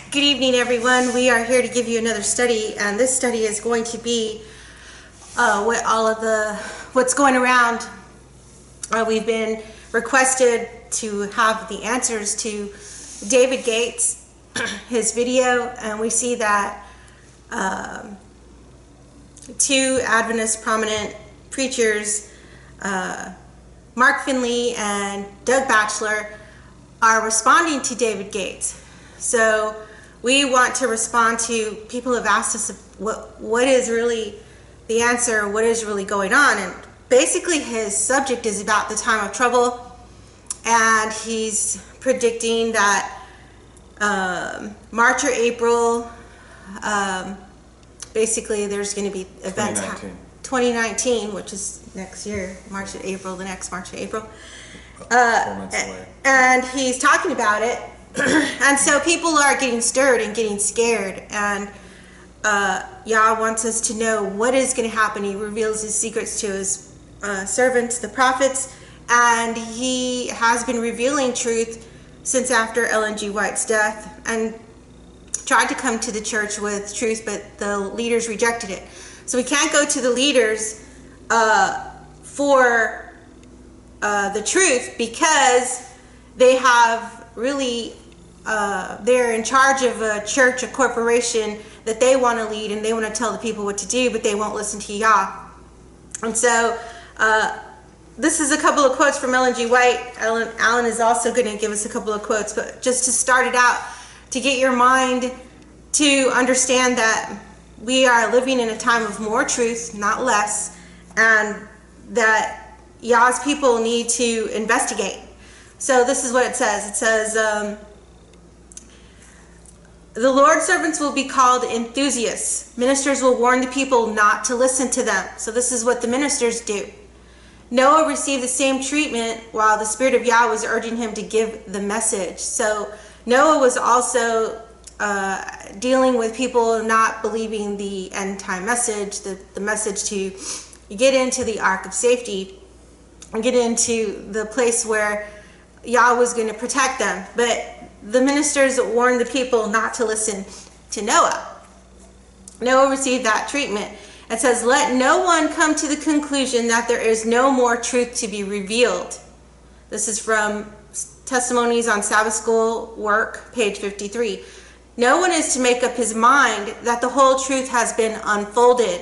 Good evening, everyone. We are here to give you another study, and this study is going to be what's going around. We've been requested to have the answers to David Gates, his video, and we see that two Adventist prominent preachers, Mark Finley and Doug Batchelor, are responding to David Gates. So we want to respond to people who have asked us what is really the answer, what is really going on. And basically his subject is about the time of trouble, and he's predicting that March or April, basically there's going to be events 2019, which is next year, March or April, the next March or April. 4 months away. And he's talking about it. And so people are getting stirred and getting scared, and Yah wants us to know what is going to happen. He reveals his secrets to his servants, the prophets, and he has been revealing truth since after Ellen G. White's death, and tried to come to the church with truth, but the leaders rejected it. So we can't go to the leaders for the truth, because they have really they're in charge of a church, a corporation that they want to lead, and they want to tell the people what to do, but they won't listen to Yah. And so this is a couple of quotes from Ellen G. White. Alan is also going to give us a couple of quotes, but just to start it out, to get your mind to understand that we are living in a time of more truth, not less, and that Yah's people need to investigate. So this is what it says. It says, the Lord's servants will be called enthusiasts. Ministers will warn the people not to listen to them. So this is what the ministers do. Noah received the same treatment while the Spirit of Yah was urging him to give the message. So Noah was also dealing with people not believing the end time message, the message to get into the ark of safety and get into the place where Yah was going to protect them. But the ministers warned the people not to listen to Noah. Noah received that treatment. It says, let no one come to the conclusion that there is no more truth to be revealed. This is from Testimonies on Sabbath School Work, page 53. No one is to make up his mind that the whole truth has been unfolded,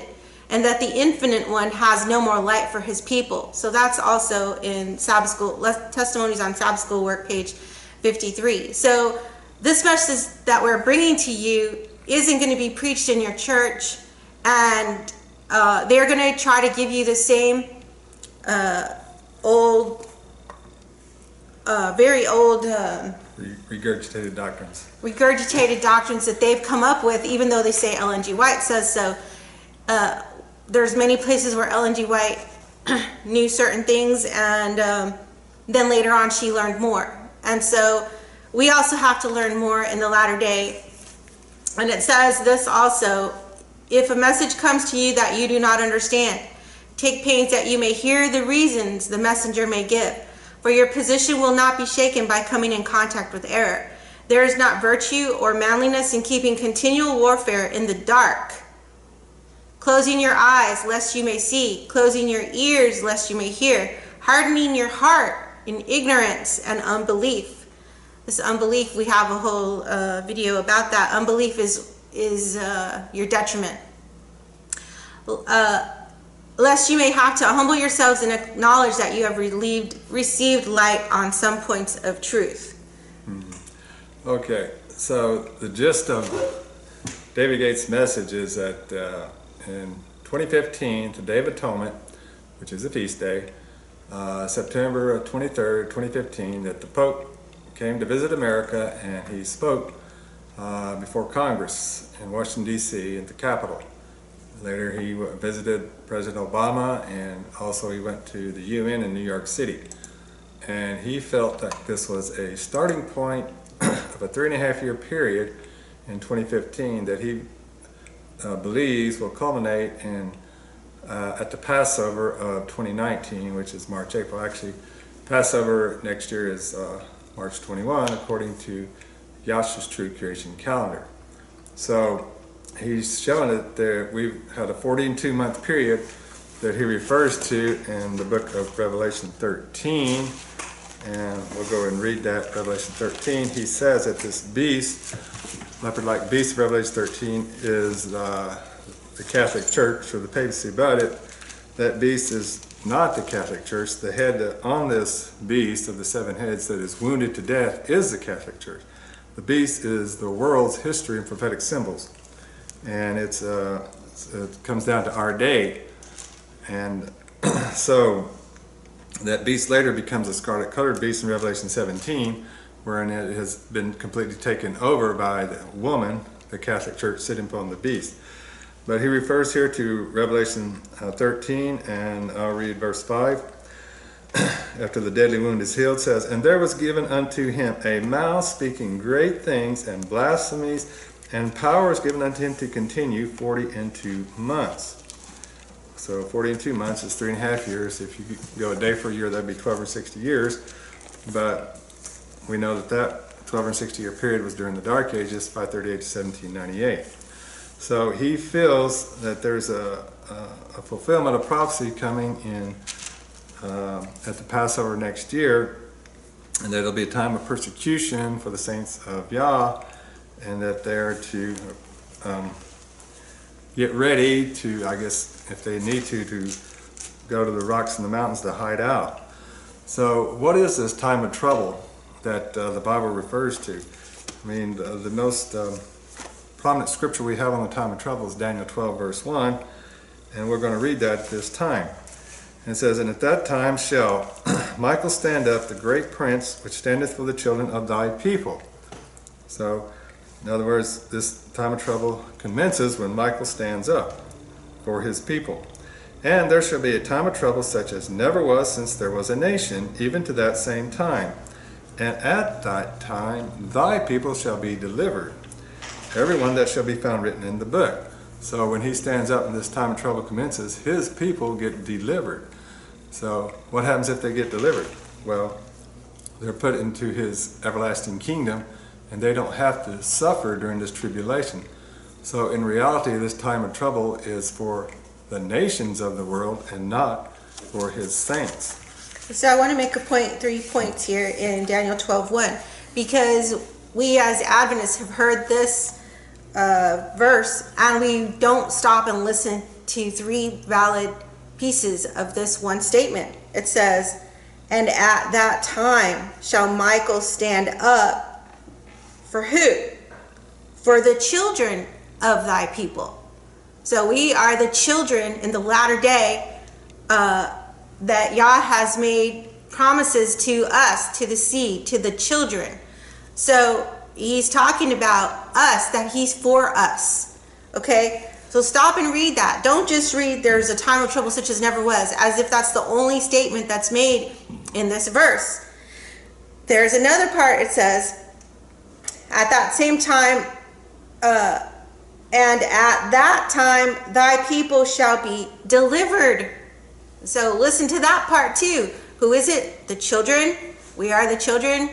and that the Infinite One has no more light for his people. So that's also in Sabbath School, Testimonies on Sabbath School Work, page 53. So this message that we're bringing to you isn't going to be preached in your church, and they're going to try to give you the same very old regurgitated doctrines that they've come up with, even though they say Ellen G. White says so. There's many places where Ellen G. White knew certain things, and then later on she learned more. And so we also have to learn more in the latter day. And it says this also, if a message comes to you that you do not understand, take pains that you may hear the reasons the messenger may give, for your position will not be shaken by coming in contact with error. There is not virtue or manliness in keeping continual warfare in the dark, closing your eyes lest you may see, closing your ears lest you may hear, hardening your heart in ignorance and unbelief. This unbelief, we have a whole video about that. Unbelief is your detriment. Lest you may have to humble yourselves and acknowledge that you have received light on some points of truth. Okay, so the gist of David Gates' message is that in 2015, the Day of Atonement, which is a feast day, September 23rd, 2015, that the Pope came to visit America, and he spoke before Congress in Washington, D.C. at the Capitol. Later he visited President Obama, and also he went to the UN in New York City. And he felt that this was a starting point of a 3.5-year period in 2015 that he believes will culminate in at the Passover of 2019, which is March, April. Actually, Passover next year is March 21, according to Yahshua's true creation calendar. So he's showing that we've had a 42-month period that he refers to in the book of Revelation 13. And we'll go and read that, Revelation 13. He says that this beast, leopard-like beast of Revelation 13, is the Catholic Church or the papacy, but that beast is not the Catholic Church. The head on this beast of the 7 heads that is wounded to death is the Catholic Church. The beast is the world's history and prophetic symbols. And it comes down to our day. And so that beast later becomes a scarlet-colored beast in Revelation 17, wherein it has been completely taken over by the woman, the Catholic Church, sitting upon the beast. But he refers here to Revelation 13, and I'll read verse 5. After the deadly wound is healed, says, "And there was given unto him a mouth speaking great things and blasphemies, and power was given unto him to continue 42 months. So 42 months is 3.5 years. If you go a day for a year, that'd be 12 or 60 years. But we know that 12 or 60 year period was during the Dark Ages, 538 to 1798. So he feels that there's a fulfillment of prophecy coming in at the Passover next year, and that it'll be a time of persecution for the saints of Yah, and that they're to get ready to, I guess, if they need to go to the rocks and the mountains to hide out. So what is this time of trouble that the Bible refers to? I mean, the most prominent scripture we have on the time of trouble is Daniel 12 verse 1, and we're going to read that this time. And it says, "And at that time shall Michael stand up, the great prince, which standeth for the children of thy people." So, in other words, this time of trouble commences when Michael stands up for his people. "And there shall be a time of trouble such as never was since there was a nation, even to that same time. And at that time thy people shall be delivered, everyone that shall be found written in the book." So when he stands up and this time of trouble commences, his people get delivered. So what happens if they get delivered? Well, they're put into his everlasting kingdom, and they don't have to suffer during this tribulation. So in reality, this time of trouble is for the nations of the world and not for his saints. So I want to make a point, 3 points here in Daniel 12:1, because we as Adventists have heard this verse, and we don't stop and listen to 3 valid pieces of this one statement. It says, "And at that time shall Michael stand up," for who? For the children of thy people. So we are the children in the latter day that Yah has made promises to us, to the seed, to the children. So he's talking about us, that he's for us. Okay? So stop and read that. Don't just read "there's a time of trouble such as never was," as if that's the only statement that's made in this verse. There's another part. It says, "At that same time, and at that time thy people shall be delivered." So listen to that part too. Who is it? The children. We are the children.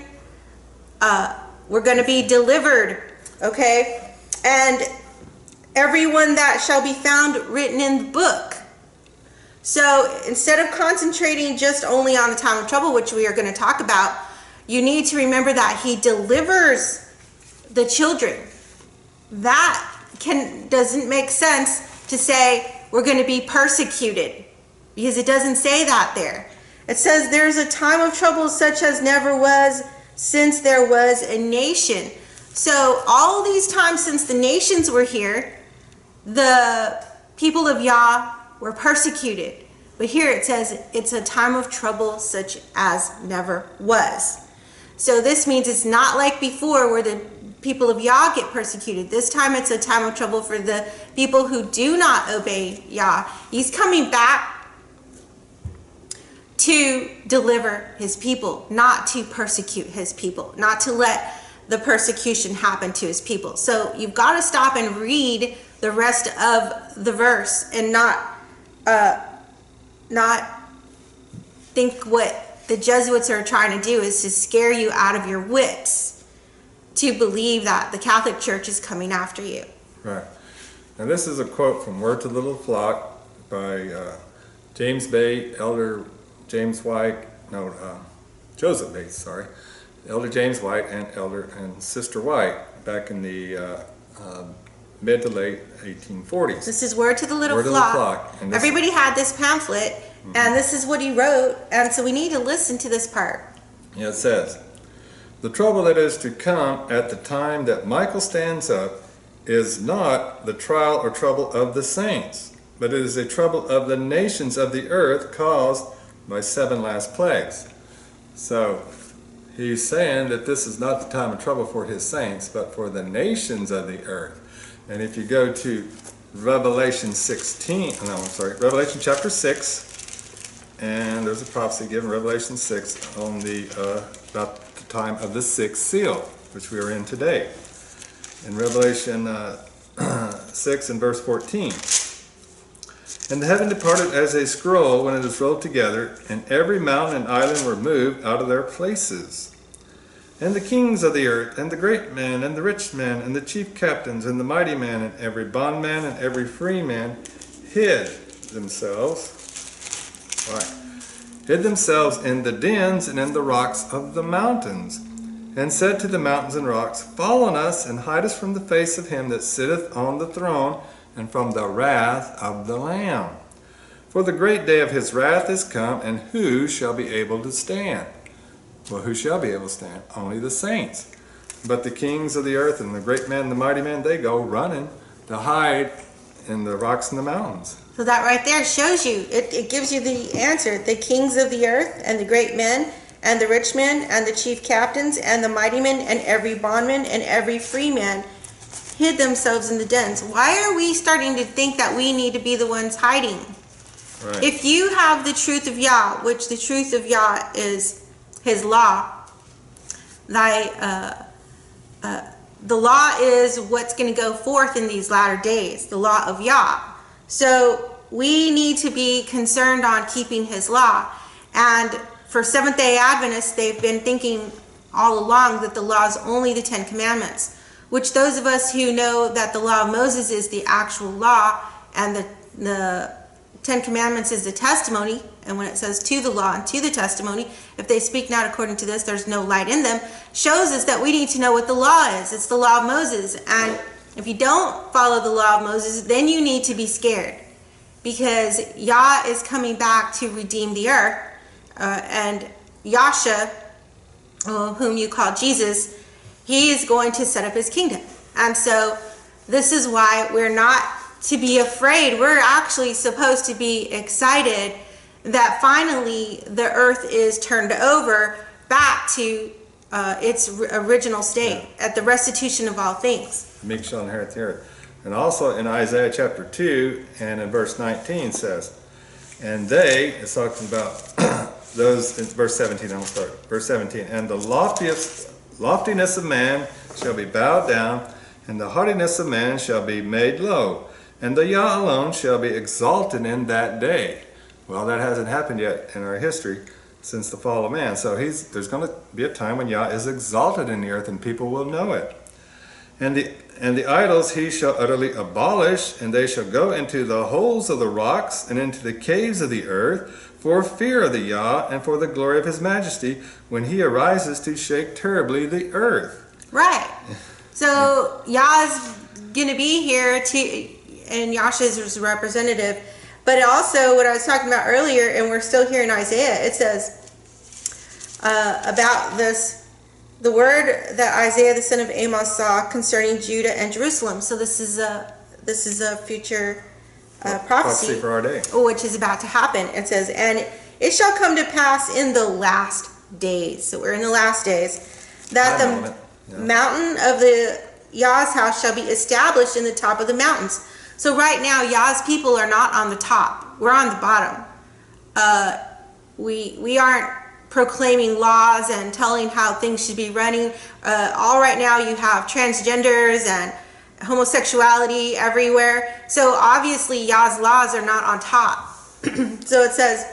We're going to be delivered. Okay? And everyone that shall be found written in the book. So instead of concentrating just only on the time of trouble, which we are going to talk about, you need to remember that he delivers the children. That doesn't make sense to say we're going to be persecuted, because it doesn't say that there. It says there's a time of trouble such as never was since there was a nation. So all these times since the nations were here, the people of Yah were persecuted. But here it says it's a time of trouble such as never was. So this means it's not like before where the people of Yah get persecuted. This time it's a time of trouble for the people who do not obey Yah. He's coming back to deliver his people, not to persecute his people, not to let the persecution happen to his people. So you've got to stop and read the rest of the verse and not think what the Jesuits are trying to do is to scare you out of your wits. to believe that the Catholic Church is coming after you. Right. Now this is a quote from Word to the Little Flock by James Bate, Elder James White, Joseph Bates, sorry, Elder James White and Sister White back in the mid to late 1840s. This is Word to the Little Word Flock. And everybody had this pamphlet, and this is what he wrote, and so we need to listen to this part. Yeah, it says, "The trouble that is to come at the time that Michael stands up is not the trial or trouble of the saints, but it is a trouble of the nations of the earth caused by 7 last plagues." So he's saying that this is not the time of trouble for his saints, but for the nations of the earth. And if you go to Revelation chapter 6, and there's a prophecy given, Revelation 6, on about the time of the 6th seal, which we are in today. In Revelation 6 and verse 14. "And the heaven departed as a scroll when it is rolled together, and every mountain and island were moved out of their places. And the kings of the earth, and the great men, and the rich men, and the chief captains, and the mighty man, and every bondman, and every free man, hid themselves in the dens and in the rocks of the mountains, and said to the mountains and rocks, Fall on us, and hide us from the face of him that sitteth on the throne, and from the wrath of the Lamb. For the great day of his wrath is come, and who shall be able to stand?" Well, who shall be able to stand? Only the saints. But the kings of the earth and the great men and the mighty men, they go running to hide in the rocks and the mountains. So that right there shows you, it gives you the answer. The kings of the earth and the great men and the rich men and the chief captains and the mighty men and every bondman and every free man hid themselves in the dens. Why are we starting to think that we need to be the ones hiding? Right. If you have the truth of Yah, which the truth of Yah is his law, the law is what's going to go forth in these latter days, the law of Yah. So we need to be concerned on keeping his law. And for Seventh-day Adventists, they've been thinking all along that the law is only the 10 Commandments, which those of us who know that the law of Moses is the actual law and the 10 Commandments is the testimony, and when it says to the law and to the testimony, if they speak not according to this, there's no light in them, shows us that we need to know what the law is. It's the law of Moses. And if you don't follow the law of Moses, then you need to be scared, because Yah is coming back to redeem the earth, and Yasha, whom you call Jesus, he is going to set up his kingdom. And so this is why we're not to be afraid. We're actually supposed to be excited that finally the earth is turned over back to its original state, at the restitution of all things. Meek shall inherit the earth. And also in Isaiah chapter 2 and in verse 19 says, and they, it's talking about those, in verse 17, I'm going to start. Verse 17, and the loftiness of man shall be bowed down, and the haughtiness of man shall be made low, and the Yah alone shall be exalted in that day. Well, that hasn't happened yet in our history since the fall of man. So there's going to be a time when Yah is exalted in the earth, and people will know it. And the idols he shall utterly abolish, and they shall go into the holes of the rocks and into the caves of the earth, for fear of the Yah and for the glory of his majesty, when he arises to shake terribly the earth. Right. So Yah's going to be here and Yasha is his representative. But also what I was talking about earlier, and we're still here in Isaiah, it says about this, the word that Isaiah the son of Amos saw concerning Judah and Jerusalem. So this is a future prophecy for our day, which is about to happen. It says, and it shall come to pass in the last days. So we're in the last days, that the mountain of the Yah's house shall be established in the top of the mountains. So right now, Yah's people are not on the top. We're on the bottom. We aren't proclaiming laws and telling how things should be running. All right now, you have transgenders and homosexuality everywhere. So obviously, Yah's laws are not on top. So it says,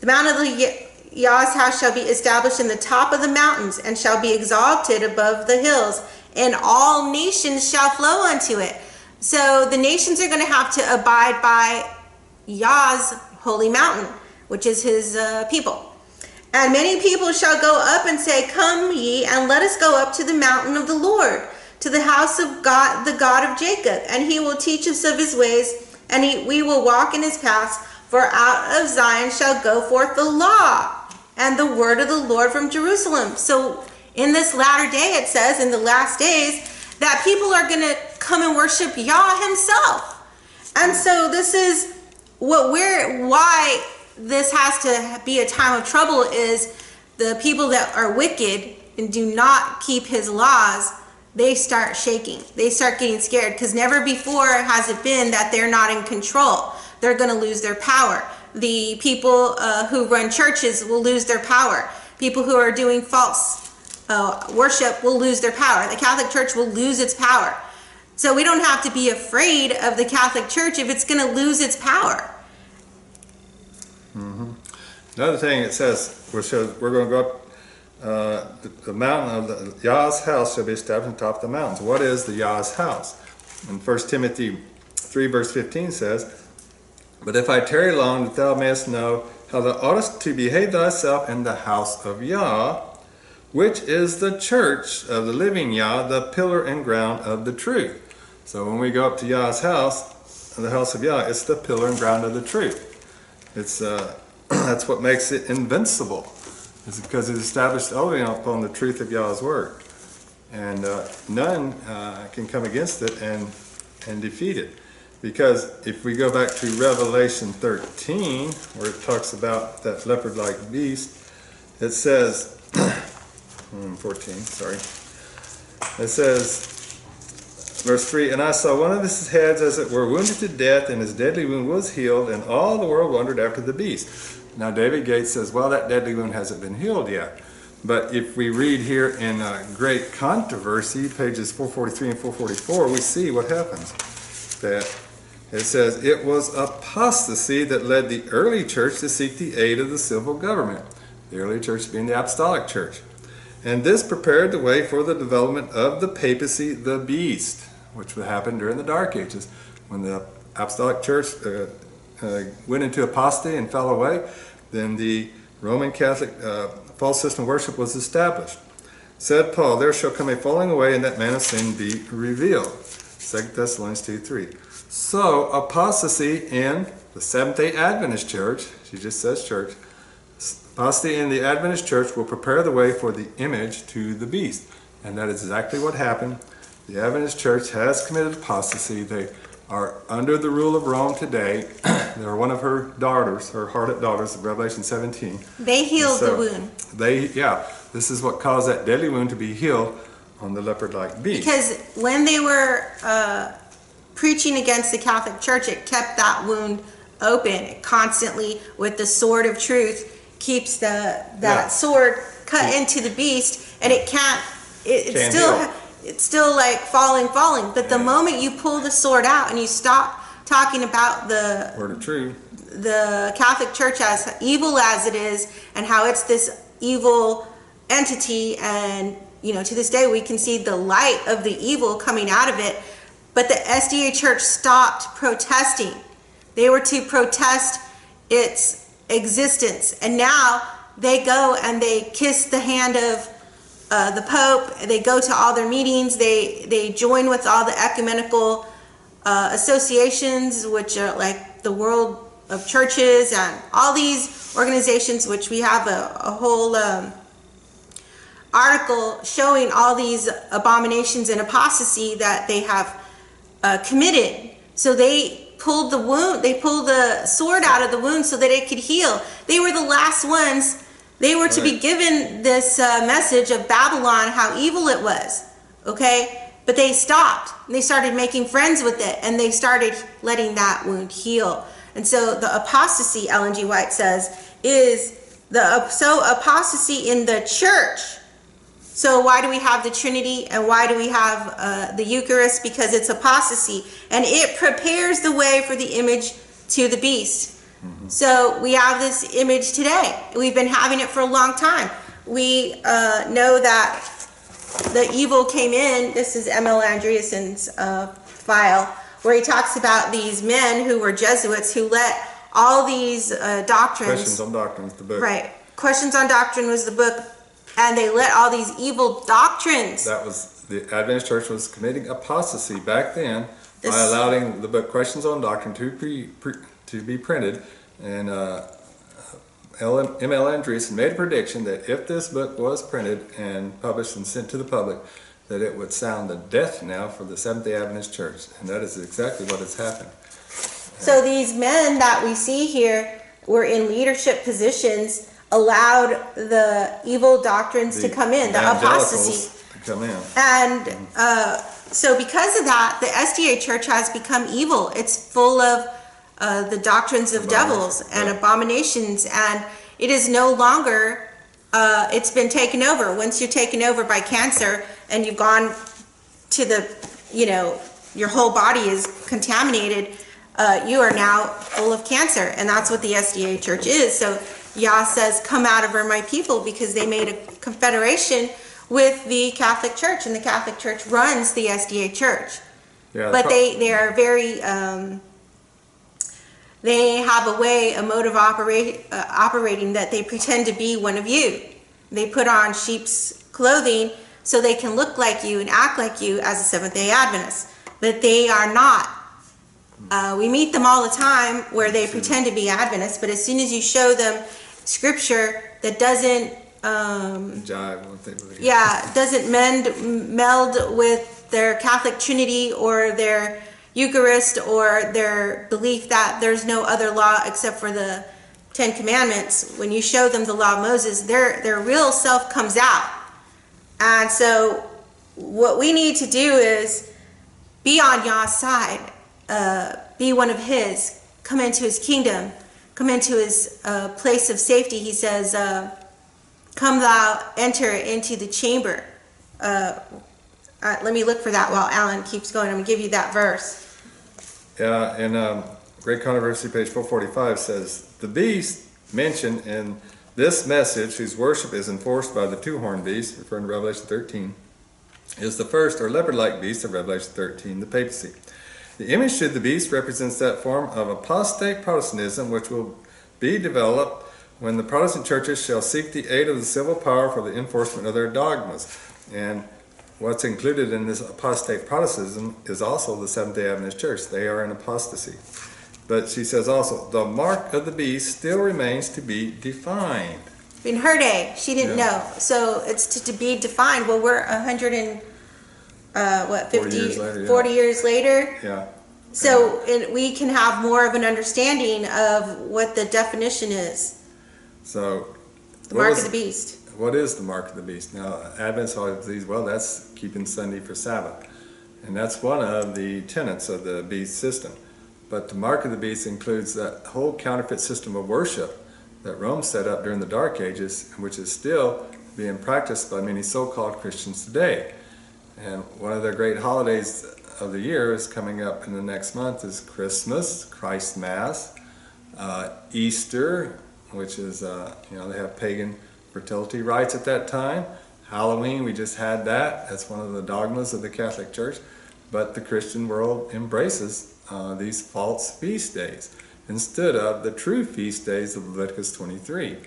the mount of the Yah's house shall be established in the top of the mountains and shall be exalted above the hills, and all nations shall flow unto it. So the nations are going to have to abide by Yah's holy mountain, which is his people. And many people shall go up and say, Come ye, and let us go up to the mountain of the Lord, to the house of God, the God of Jacob, and he will teach us of his ways, and we will walk in his paths. For out of Zion shall go forth the law and the word of the Lord from Jerusalem. So in this latter day, it says, in the last days, that people are going to come and worship Yah himself. And so this is why this has to be a time of trouble, is the people that are wicked and do not keep his laws, they start shaking. They start getting scared, because never before has it been that they're not in control. They're going to lose their power. The people who run churches will lose their power. People who are doing false worship will lose their power. The Catholic Church will lose its power. So we don't have to be afraid of the Catholic Church if it's going to lose its power. Mm-hmm. Another thing it says, we're going to go up the mountain of the Yah's house shall be established on top of the mountains. What is the Yah's house? In 1 Timothy 3 verse 15 says, But if I tarry long, that thou mayest know how thou oughtest to behave thyself in the house of Yah, which is the church of the living Yah, the pillar and ground of the truth. So when we go up to Yah's house, the house of Yah, it's the pillar and ground of the truth. It's that's what makes it invincible. It's because it's established only upon the truth of Yah's word, and none can come against it and defeat it. Because if we go back to Revelation 13, where it talks about that leopard-like beast, it says 14. Sorry. It says. Verse 3, And I saw one of his heads as it were wounded to death, and his deadly wound was healed, and all the world wondered after the beast. Now David Gates says, well, that deadly wound hasn't been healed yet. But if we read here in Great Controversy, pages 443 and 444, we see what happens. That it says, It was apostasy that led the early church to seek the aid of the civil government. The early church being the apostolic church. And this prepared the way for the development of the papacy, the beast, which would happen during the Dark Ages. When the apostolic church went into apostasy and fell away, then the Roman Catholic false system of worship was established. Said Paul, There shall come a falling away, and that man of sin be revealed. 2 Thessalonians 2:3. So apostasy in the Seventh-day Adventist church, she just says church, apostasy in the Adventist church will prepare the way for the image to the beast. And that is exactly what happened. The Adventist church has committed apostasy. They are under the rule of Rome today. They are one of her daughters, her harlot daughters of Revelation 17. They healed the wound. This is what caused that deadly wound to be healed on the leopard-like beast. Because when they were preaching against the Catholic Church, it kept that wound open. It constantly, with the sword of truth, keeps that sword cut into the beast, and it's still like falling. But the moment you pull the sword out and you stop talking about the word of truth, the Catholic Church as evil as it is, and how it's this evil entity, and to this day we can see the light of the evil coming out of it. But the SDA Church stopped protesting. They were to protest its existence, and now they go and they kiss the hand of the Pope. They go to all their meetings. They join with all the ecumenical associations, which are like the World of Churches and all these organizations, which we have a whole article showing all these abominations and apostasy that they have committed. So they pulled the wound, they pulled the sword out of the wound so that it could heal. They were the last ones. They were to be given this message of Babylon, how evil it was. Okay? But they stopped. They started making friends with it, and they started letting that wound heal. And so the apostasy, Ellen G. White says, is apostasy in the church. So why do we have the Trinity, and why do we have the Eucharist? Because it's apostasy, and it prepares the way for the image to the beast. So we have this image today. We've been having it for a long time. We know that the evil came in. This is M.L. Andreessen's file, where he talks about these men who were Jesuits who let all these doctrines. Questions on Doctrine is the book. Right. Questions on Doctrine was the book, and they let all these evil doctrines. That was, the Adventist Church was committing apostasy back then by allowing the book Questions on Doctrine to be printed. And M.L. Andreessen made a prediction that if this book was printed and published and sent to the public, that it would sound the death knell for the Seventh-day Adventist Church. And that is exactly what has happened. So these men that we see here were in leadership positions, allowed the evil doctrines to come in, the apostasy. To come in. And so because of that, the SDA Church has become evil. It's full of the doctrines of devils and abominations, and it is no longer, it's been taken over. Once you're taken over by cancer and you've gone to the, your whole body is contaminated, you are now full of cancer, and that's what the SDA Church is. So Yah says, come out of her, my people, because they made a confederation with the Catholic Church, and the Catholic Church runs the SDA Church. Yeah, but they are very, they have a mode of operating that they pretend to be one of you. They put on sheep's clothing so they can look like you and act like you as a Seventh-day Adventist, but they are not. We meet them all the time where they pretend to be Adventists, but as soon as you show them scripture that doesn't doesn't meld with their Catholic Trinity or their Eucharist or their belief that there's no other law except for the Ten Commandments, when you show them the law of Moses, their real self comes out. And so what we need to do is be on Yah's side, be one of his, come into his kingdom, come into his place of safety. He says, come thou enter into the chamber. Let me look for that while Alan keeps going. I'm going to give you that verse. Yeah, and Great Controversy, page 445 says, the beast mentioned in this message, whose worship is enforced by the two-horned beast, referring to Revelation 13, is the first or leopard-like beast of Revelation 13, the papacy. The image to the beast represents that form of apostate Protestantism which will be developed when the Protestant churches shall seek the aid of the civil power for the enforcement of their dogmas. And what's included in this apostate Protestantism is also the Seventh-day Adventist Church. They are in apostasy. But she says also, the mark of the beast still remains to be defined. In her day, she didn't know. So it's to be defined. Well, we're 100 and, 40 years later? Yeah. So we can have more of an understanding of what the definition is. So, the mark of the beast. What is the mark of the beast? Now, Adventists always believe, well, that's keeping Sunday for Sabbath. And that's one of the tenets of the beast system. But the mark of the beast includes that whole counterfeit system of worship that Rome set up during the Dark Ages, which is still being practiced by many so-called Christians today. And one of their great holidays of the year is coming up in the next month is Christmas, Christ Mass, Easter, which is, they have pagan fertility rites at that time. Halloween, we just had that. That's one of the dogmas of the Catholic Church. But the Christian world embraces these false feast days instead of the true feast days of Leviticus 23.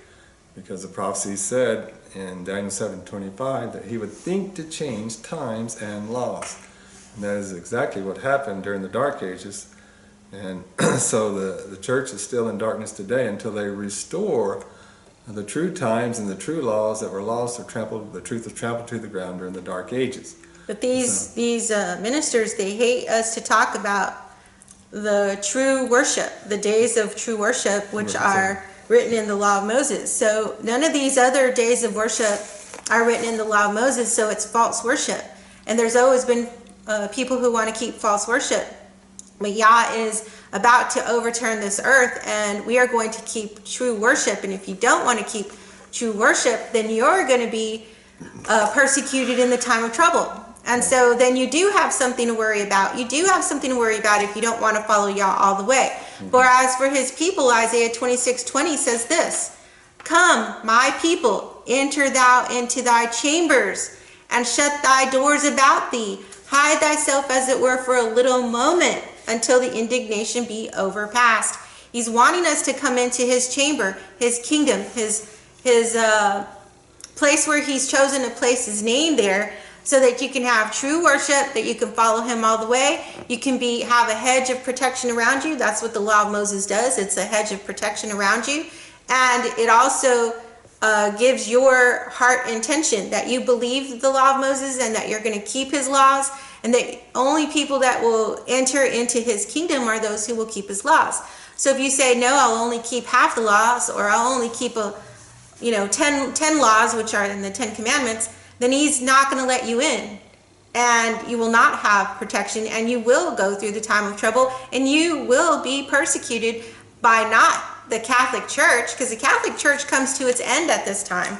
Because the prophecy said in Daniel 7:25 that he would think to change times and laws. And that is exactly what happened during the Dark Ages. And so the church is still in darkness today until they restore the true times and the true laws that were lost or trampled, the truth was trampled to the ground during the Dark Ages. But these ministers, they hate us to talk about the true worship, the days of true worship, which are written in the law of Moses. So none of these other days of worship are written in the law of Moses, so it's false worship. And there's always been people who want to keep false worship. But Yah is about to overturn this earth, and we are going to keep true worship. And if you don't want to keep true worship, then you're going to be persecuted in the time of trouble. And so then you do have something to worry about. You do have something to worry about if you don't want to follow Yah all the way. For as for his people, Isaiah 26:20 says this, "Come, my people, enter thou into thy chambers, and shut thy doors about thee. Hide thyself as it were for a little moment, until the indignation be overpast." He's wanting us to come into his chamber, his kingdom, his place where he's chosen to place his name there, so that you can have true worship, that you can follow him all the way. You can have a hedge of protection around you. That's what the law of Moses does. It's a hedge of protection around you. And it also gives your heart intention that you believe the law of Moses and that you're going to keep his laws, and that only people that will enter into his kingdom are those who will keep his laws. So if you say, no, I'll only keep half the laws, or I'll only keep 10 laws, which are in the 10 commandments, then he's not going to let you in, and you will not have protection, and you will go through the time of trouble, and you will be persecuted by not the Catholic Church, because the Catholic Church comes to its end at this time.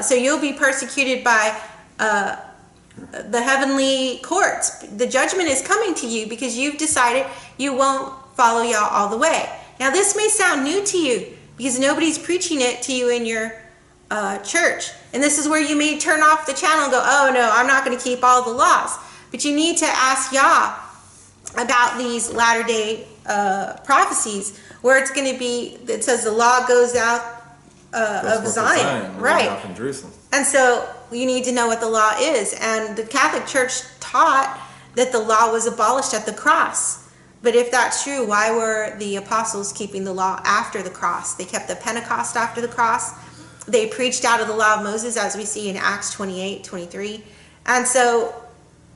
So you'll be persecuted by the heavenly courts. The judgment is coming to you because you've decided you won't follow Yah all the way. Now this may sound new to you because nobody's preaching it to you in your church. And this is where you may turn off the channel and go, oh no, I'm not going to keep all the laws. But you need to ask Yah about these latter-day prophecies, where it's going to be, it says the law goes out of Zion. Right. Out from Jerusalem. And so you need to know what the law is. And the Catholic Church taught that the law was abolished at the cross. But if that's true, why were the apostles keeping the law after the cross? They kept the Pentecost after the cross. They preached out of the law of Moses, as we see in Acts 28:23. And so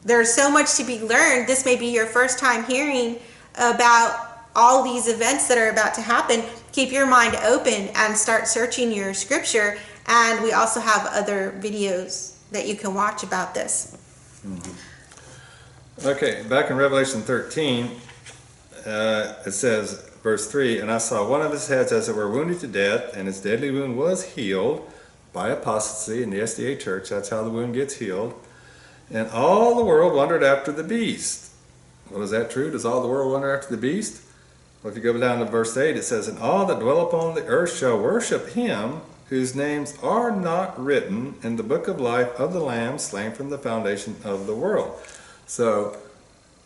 there's so much to be learned. This may be your first time hearing about all these events that are about to happen. Keep your mind open and start searching your scripture. And we also have other videos that you can watch about this. Mm-hmm. Okay, back in Revelation 13, it says, verse 3, "And I saw one of his heads as it were wounded to death, and his deadly wound was healed by apostasy." In the SDA church, that's how the wound gets healed. "And all the world wondered after the beast." Well, is that true? Does all the world wonder after the beast? Well, if you go down to verse 8, it says, "And all that dwell upon the earth shall worship him, whose names are not written in the book of life of the Lamb slain from the foundation of the world." So,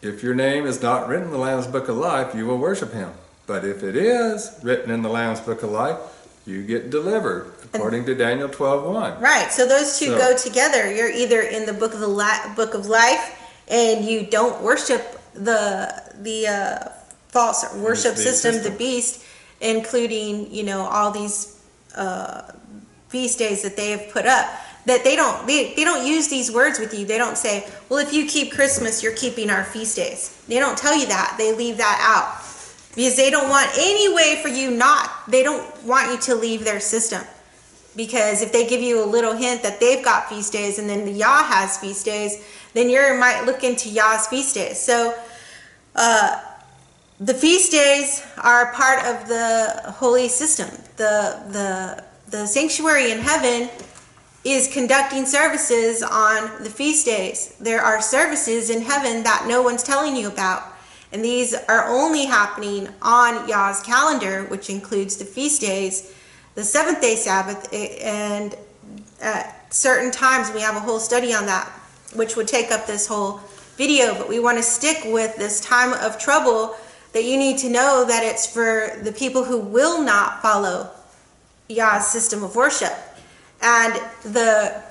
if your name is not written in the Lamb's book of life, you will worship him. But if it is written in the Lamb's book of life, you get delivered, according to Daniel 12:1. Right. So those two go together. You're either in the book of book of life, and you don't worship the false worship system, the beast, including all these feast days that they have put up. That they don't use these words with you. They don't say, well, if you keep Christmas, you're keeping our feast days. They don't tell you that. They leave that out because they don't want any way for you they don't want you to leave their system. Because if they give you a little hint that they've got feast days and then the Yah has feast days, then you might look into Yah's feast days. So the feast days are part of the holy system. The sanctuary in heaven is conducting services on the feast days. There are services in heaven that no one's telling you about. And these are only happening on Yah's calendar, which includes the feast days, the seventh-day Sabbath, and at certain times. We have a whole study on that, which would take up this whole video. But we want to stick with this time of trouble, that you need to know that it's for the people who will not follow Yah's system of worship. And the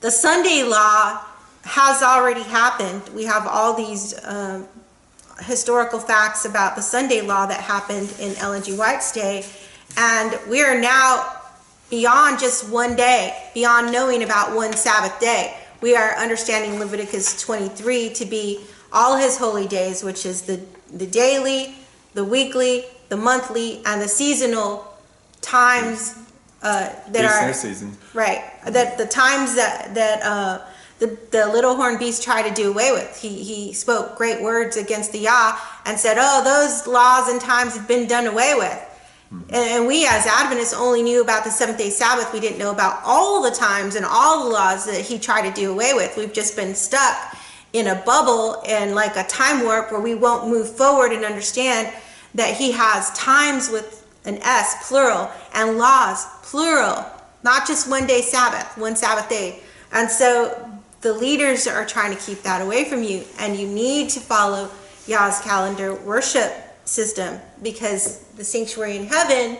Sunday law has already happened. We have all these historical facts about the Sunday law that happened in Ellen G. White's day. And we are now beyond just one day, beyond knowing about one Sabbath day. We are understanding Leviticus 23 to be all his holy days, which is the daily, the weekly, the monthly, and the seasonal times that are season. Right. That the times that the little horn beast tried to do away with. He spoke great words against the Yah and said, "Oh, those laws and times have been done away with." Mm-hmm. And we as Adventists only knew about the seventh-day Sabbath. We didn't know about all the times and all the laws that he tried to do away with. We've just been stuck in a bubble and like a time warp where we won't move forward and understand that he has times with an S, plural, and laws, plural, not just one day Sabbath, one Sabbath day. And so the leaders are trying to keep that away from you, and you need to follow Yah's calendar worship system, because the sanctuary in heaven,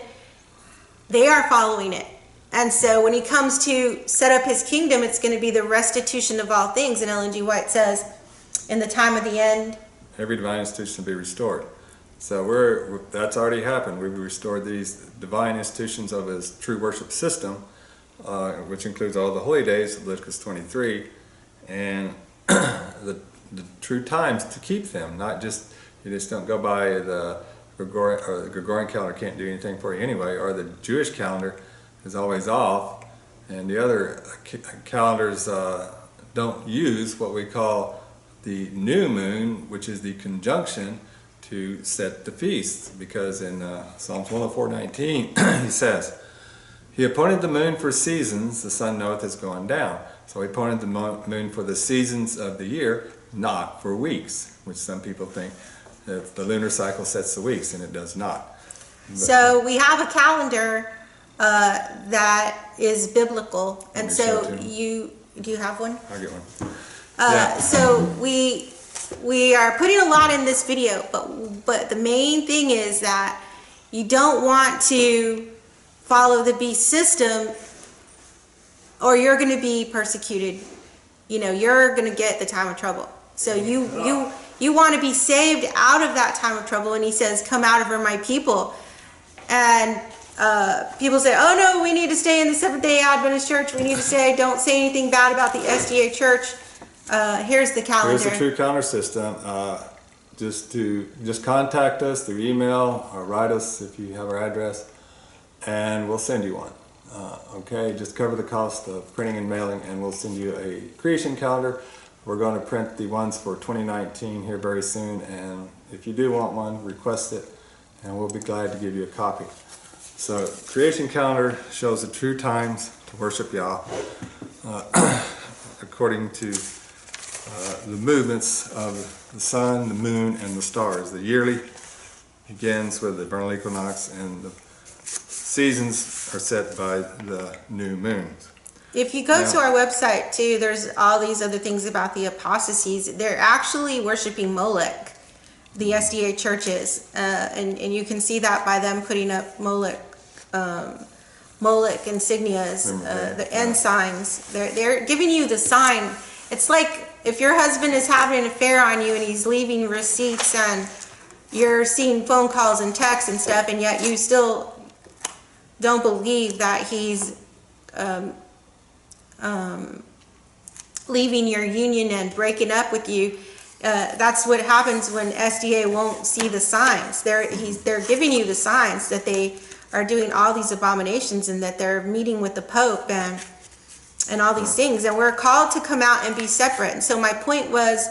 they are following it. And so when he comes to set up his kingdom, it's going to be the restitution of all things. And Ellen G. White says, in the time of the end, every divine institution will be restored. So that's already happened. We've restored these divine institutions of his true worship system, which includes all the holy days, Leviticus 23, and the true times to keep them. Not just, you just don't go by the Gregorian calendar can't do anything for you anyway, or the Jewish calendar is always off, and the other calendars don't use what we call the new moon, which is the conjunction to set the feasts, because in Psalms 104:19 he says, he appointed the moon for seasons, the sun knoweth is going down. So he appointed the moon for the seasons of the year, not for weeks, which some people think that the lunar cycle sets the weeks, and it does not. So we have a calendar that is biblical, and so do you have one? I'll get one. So we are putting a lot in this video, but the main thing is that you don't want to follow the beast system, or you're going to be persecuted. You know, you're going to get the time of trouble. So you want to be saved out of that time of trouble. And he says, come out of her, my people. And people say, oh no, we need to stay in the Seventh-day Adventist church. We need to stay, don't say anything bad about the SDA church. Here's the calendar. Here's the true calendar system. Just contact us through email or write us if you have our address, and we'll send you one. Okay, just cover the cost of printing and mailing, and we'll send you a creation calendar. We're going to print the ones for 2019 here very soon, and if you do want one, request it, and we'll be glad to give you a copy. So, creation calendar shows the true times to worship Yah, according to the movements of the sun, the moon, and the stars. The yearly begins with the vernal equinox, and the seasons are set by the new moons. If you go to our website too, there's all these other things about the apostasies. They're actually worshiping Molech, the SDA churches, and you can see that by them putting up Molech insignias, the end signs. They're giving you the sign. It's like if your husband is having an affair on you and he's leaving receipts and you're seeing phone calls and texts and stuff, and yet you still don't believe that he's leaving your union and breaking up with you. That's what happens when SDA won't see the signs. They're giving you the signs that they are doing all these abominations, and that they're meeting with the Pope and all these things. And we're called to come out and be separate. And so my point was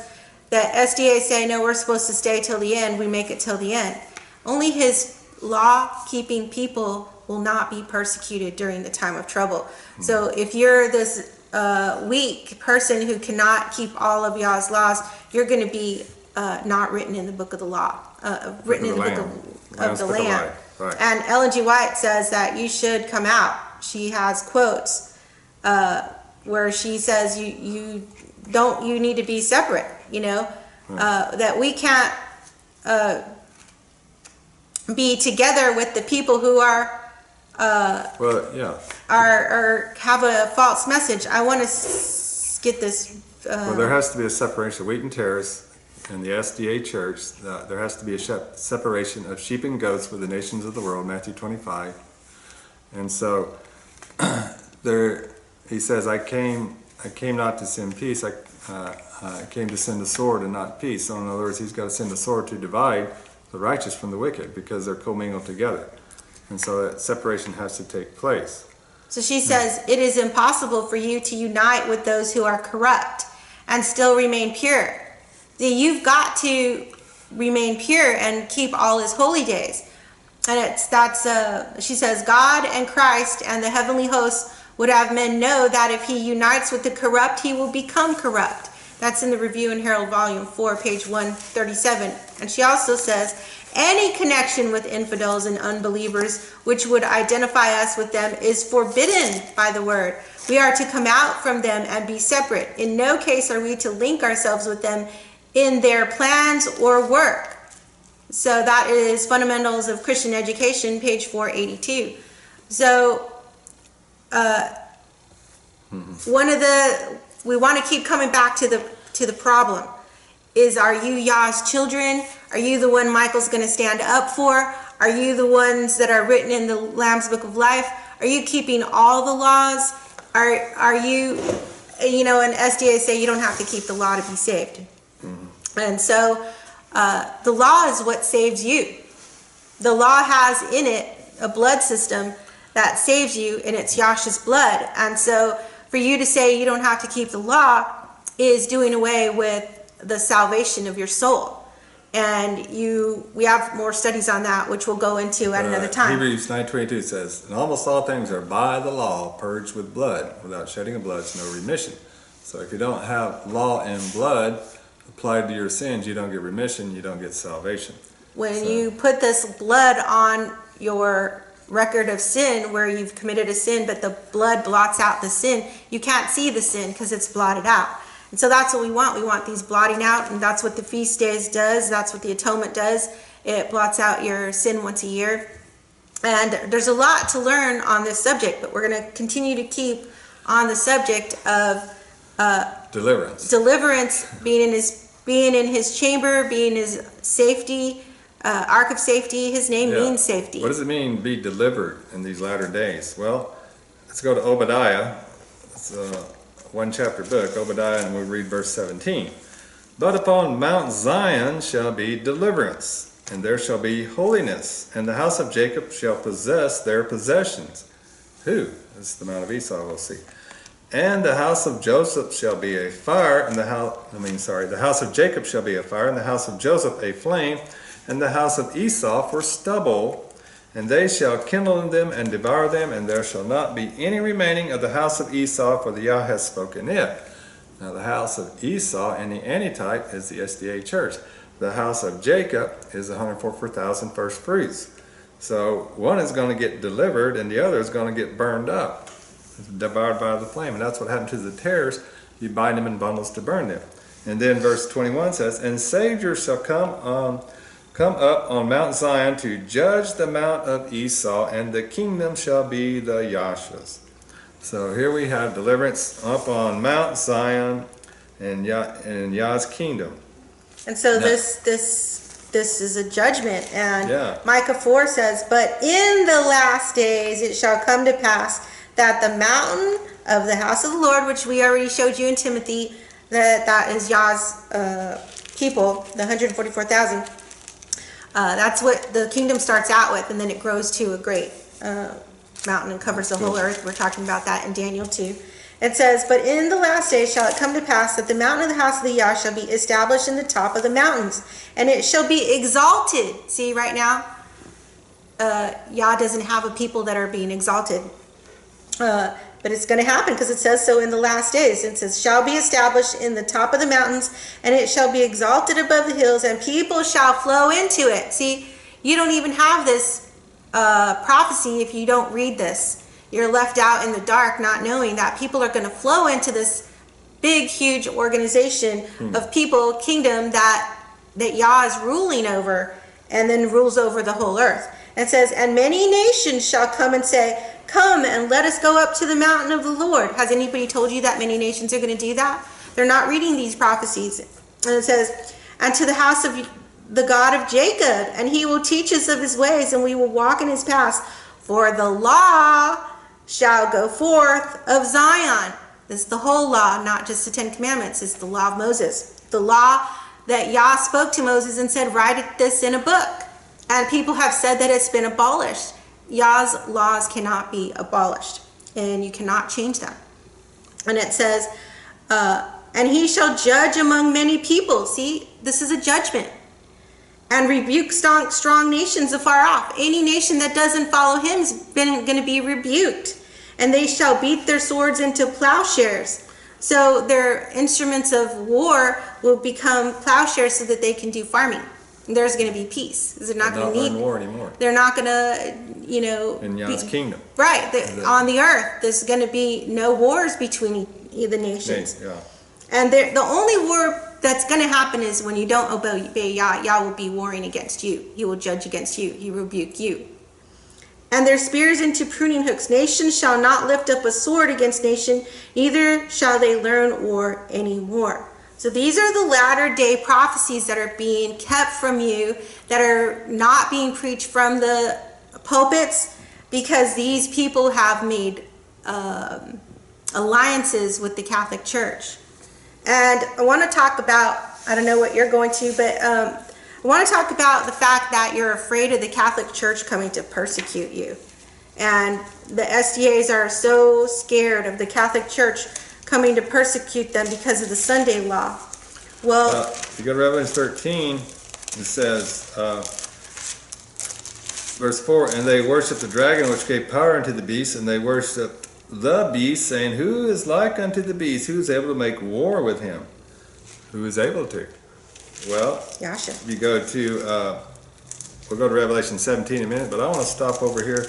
that SDA say, no, we're supposed to stay till the end. We make it till the end. Only his law-keeping people will not be persecuted during the time of trouble. So if you're this weak person who cannot keep all of Yah's laws, you're going to be not written in the book of the law, written in the book of the Lamb. Right. And Ellen G. White says that you should come out. She has quotes where she says you need to be separate. You know, that we can't be together with the people who are are have a false message. I want to get this. Well, there has to be a separation of wheat and tares in the SDA church. There has to be a separation of sheep and goats for the nations of the world, Matthew 25. And so there, he says, I came not to send peace. I came to send a sword and not peace. So in other words, he's got to send a sword to divide the righteous from the wicked, because they're commingled together. And so that separation has to take place. So she says, it is impossible for you to unite with those who are corrupt and still remain pure. You've got to remain pure and keep all his holy days. And she says, God and Christ and the heavenly hosts would have men know that if he unites with the corrupt, he will become corrupt. That's in the Review and Herald, Volume 4, page 137. And she also says, any connection with infidels and unbelievers which would identify us with them is forbidden by the word. We are to come out from them and be separate. In no case are we to link ourselves with them in their plans or work. So that is Fundamentals of Christian Education, page 482. So we want to keep coming back to the problem. Are you Yah's children? Are you the one Michael's going to stand up for? Are you the ones that are written in the Lamb's Book of Life? Are you keeping all the laws? Are you, and SDA say you don't have to keep the law to be saved. Mm-hmm. And so the law is what saves you. The law has in it a blood system that saves you, and it's Yahshua's blood. And so for you to say you don't have to keep the law is doing away with the salvation of your soul. And we have more studies on that, which we'll go into at another time. Hebrews 9:22 says, and almost all things are by the law purged with blood. Without shedding of blood is no remission. So if you don't have law and blood applied to your sins, you don't get remission, you don't get salvation. When you put this blood on your record of sin, where you've committed a sin, but the blood blots out the sin, you can't see the sin because it's blotted out. And so that's what we want. We want these blotting out, and that's what the feast days does. That's what the atonement does. It blots out your sin once a year. And there's a lot to learn on this subject, but we're going to continue to keep on the subject of deliverance. Deliverance, being in his chamber, being his safety, ark of safety. His name means safety. What does it mean, be delivered in these latter days? Well, let's go to Obadiah. It's one chapter book, Obadiah, and we'll read verse 17. But upon Mount Zion shall be deliverance, and there shall be holiness, and the house of Jacob shall possess their possessions. Who? This is the Mount of Esau, we'll see. And the house of Joseph shall be a fire, and the house of Jacob shall be a fire, and the house of Joseph a flame, and the house of Esau for stubble. And they shall kindle in them and devour them, and there shall not be any remaining of the house of Esau, for the Yah has spoken it. Now the house of Esau and the antitype is the SDA church. The house of Jacob is 144,000 first fruits. So one is going to get delivered, and the other is going to get burned up, devoured by the flame. And that's what happened to the tares. You bind them in bundles to burn them. And then verse 21 says, and saviors shall come up on Mount Zion to judge the Mount of Esau, and the kingdom shall be the Yahshua's. So here we have deliverance up on Mount Zion and Yah's kingdom. And so this is a judgment. And Micah 4 says, but in the last days it shall come to pass that the mountain of the house of the Lord, which we already showed you in Timothy, that is Yah's people, the 144,000. That's what the kingdom starts out with, and then it grows to a great mountain and covers the whole earth. We're talking about that in Daniel 2. It says, but in the last days shall it come to pass that the mountain of the house of the Yah shall be established in the top of the mountains, and it shall be exalted. See, right now, Yah doesn't have a people that are being exalted. But it's going to happen because it says so in the last days. It says, shall be established in the top of the mountains, and it shall be exalted above the hills, and people shall flow into it. See, you don't even have this prophecy if you don't read this. You're left out in the dark not knowing that people are going to flow into this big, huge organization of people, kingdom that Yah is ruling over, and then rules over the whole earth. It says, and many nations shall come and say, come and let us go up to the mountain of the Lord. Has anybody told you that many nations are going to do that? They're not reading these prophecies. And it says, and to the house of the God of Jacob, and he will teach us of his ways, and we will walk in his paths. For the law shall go forth of Zion. This is the whole law, not just the 10 Commandments. It's the law of Moses. The law that Yah spoke to Moses and said, write this in a book. And people have said that it's been abolished. Yah's laws cannot be abolished, and you cannot change them. And it says, and he shall judge among many people. See, this is a judgment. And rebuke strong nations afar off. Any nation that doesn't follow him is going to be rebuked. And they shall beat their swords into plowshares. So their instruments of war will become plowshares so that they can do farming. There's going to be peace. They're not going to need war anymore. They're not going to, in Yah's kingdom. Right. On the earth, there's going to be no wars between the nations. Yeah. And the only war that's going to happen is when you don't obey Yah. Yah will be warring against you. He will judge against you. He will rebuke you. And their spears into pruning hooks. Nation shall not lift up a sword against nation, neither shall they learn war anymore. So these are the latter day prophecies that are being kept from you, that are not being preached from the pulpits, because these people have made alliances with the Catholic Church. And I want to talk about, I don't know what you're going to, but I want to talk about the fact that you're afraid of the Catholic Church coming to persecute you. And the SDAs are so scared of the Catholic Church coming to persecute them because of the Sunday law. Well, if you go to Revelation 13, it says, verse 4, and they worshiped the dragon which gave power unto the beast, and they worshiped the beast, saying, who is like unto the beast? Who is able to make war with him? Who is able to? Well, Yasha. you go to, we'll go to Revelation 17 in a minute, but I want to stop over here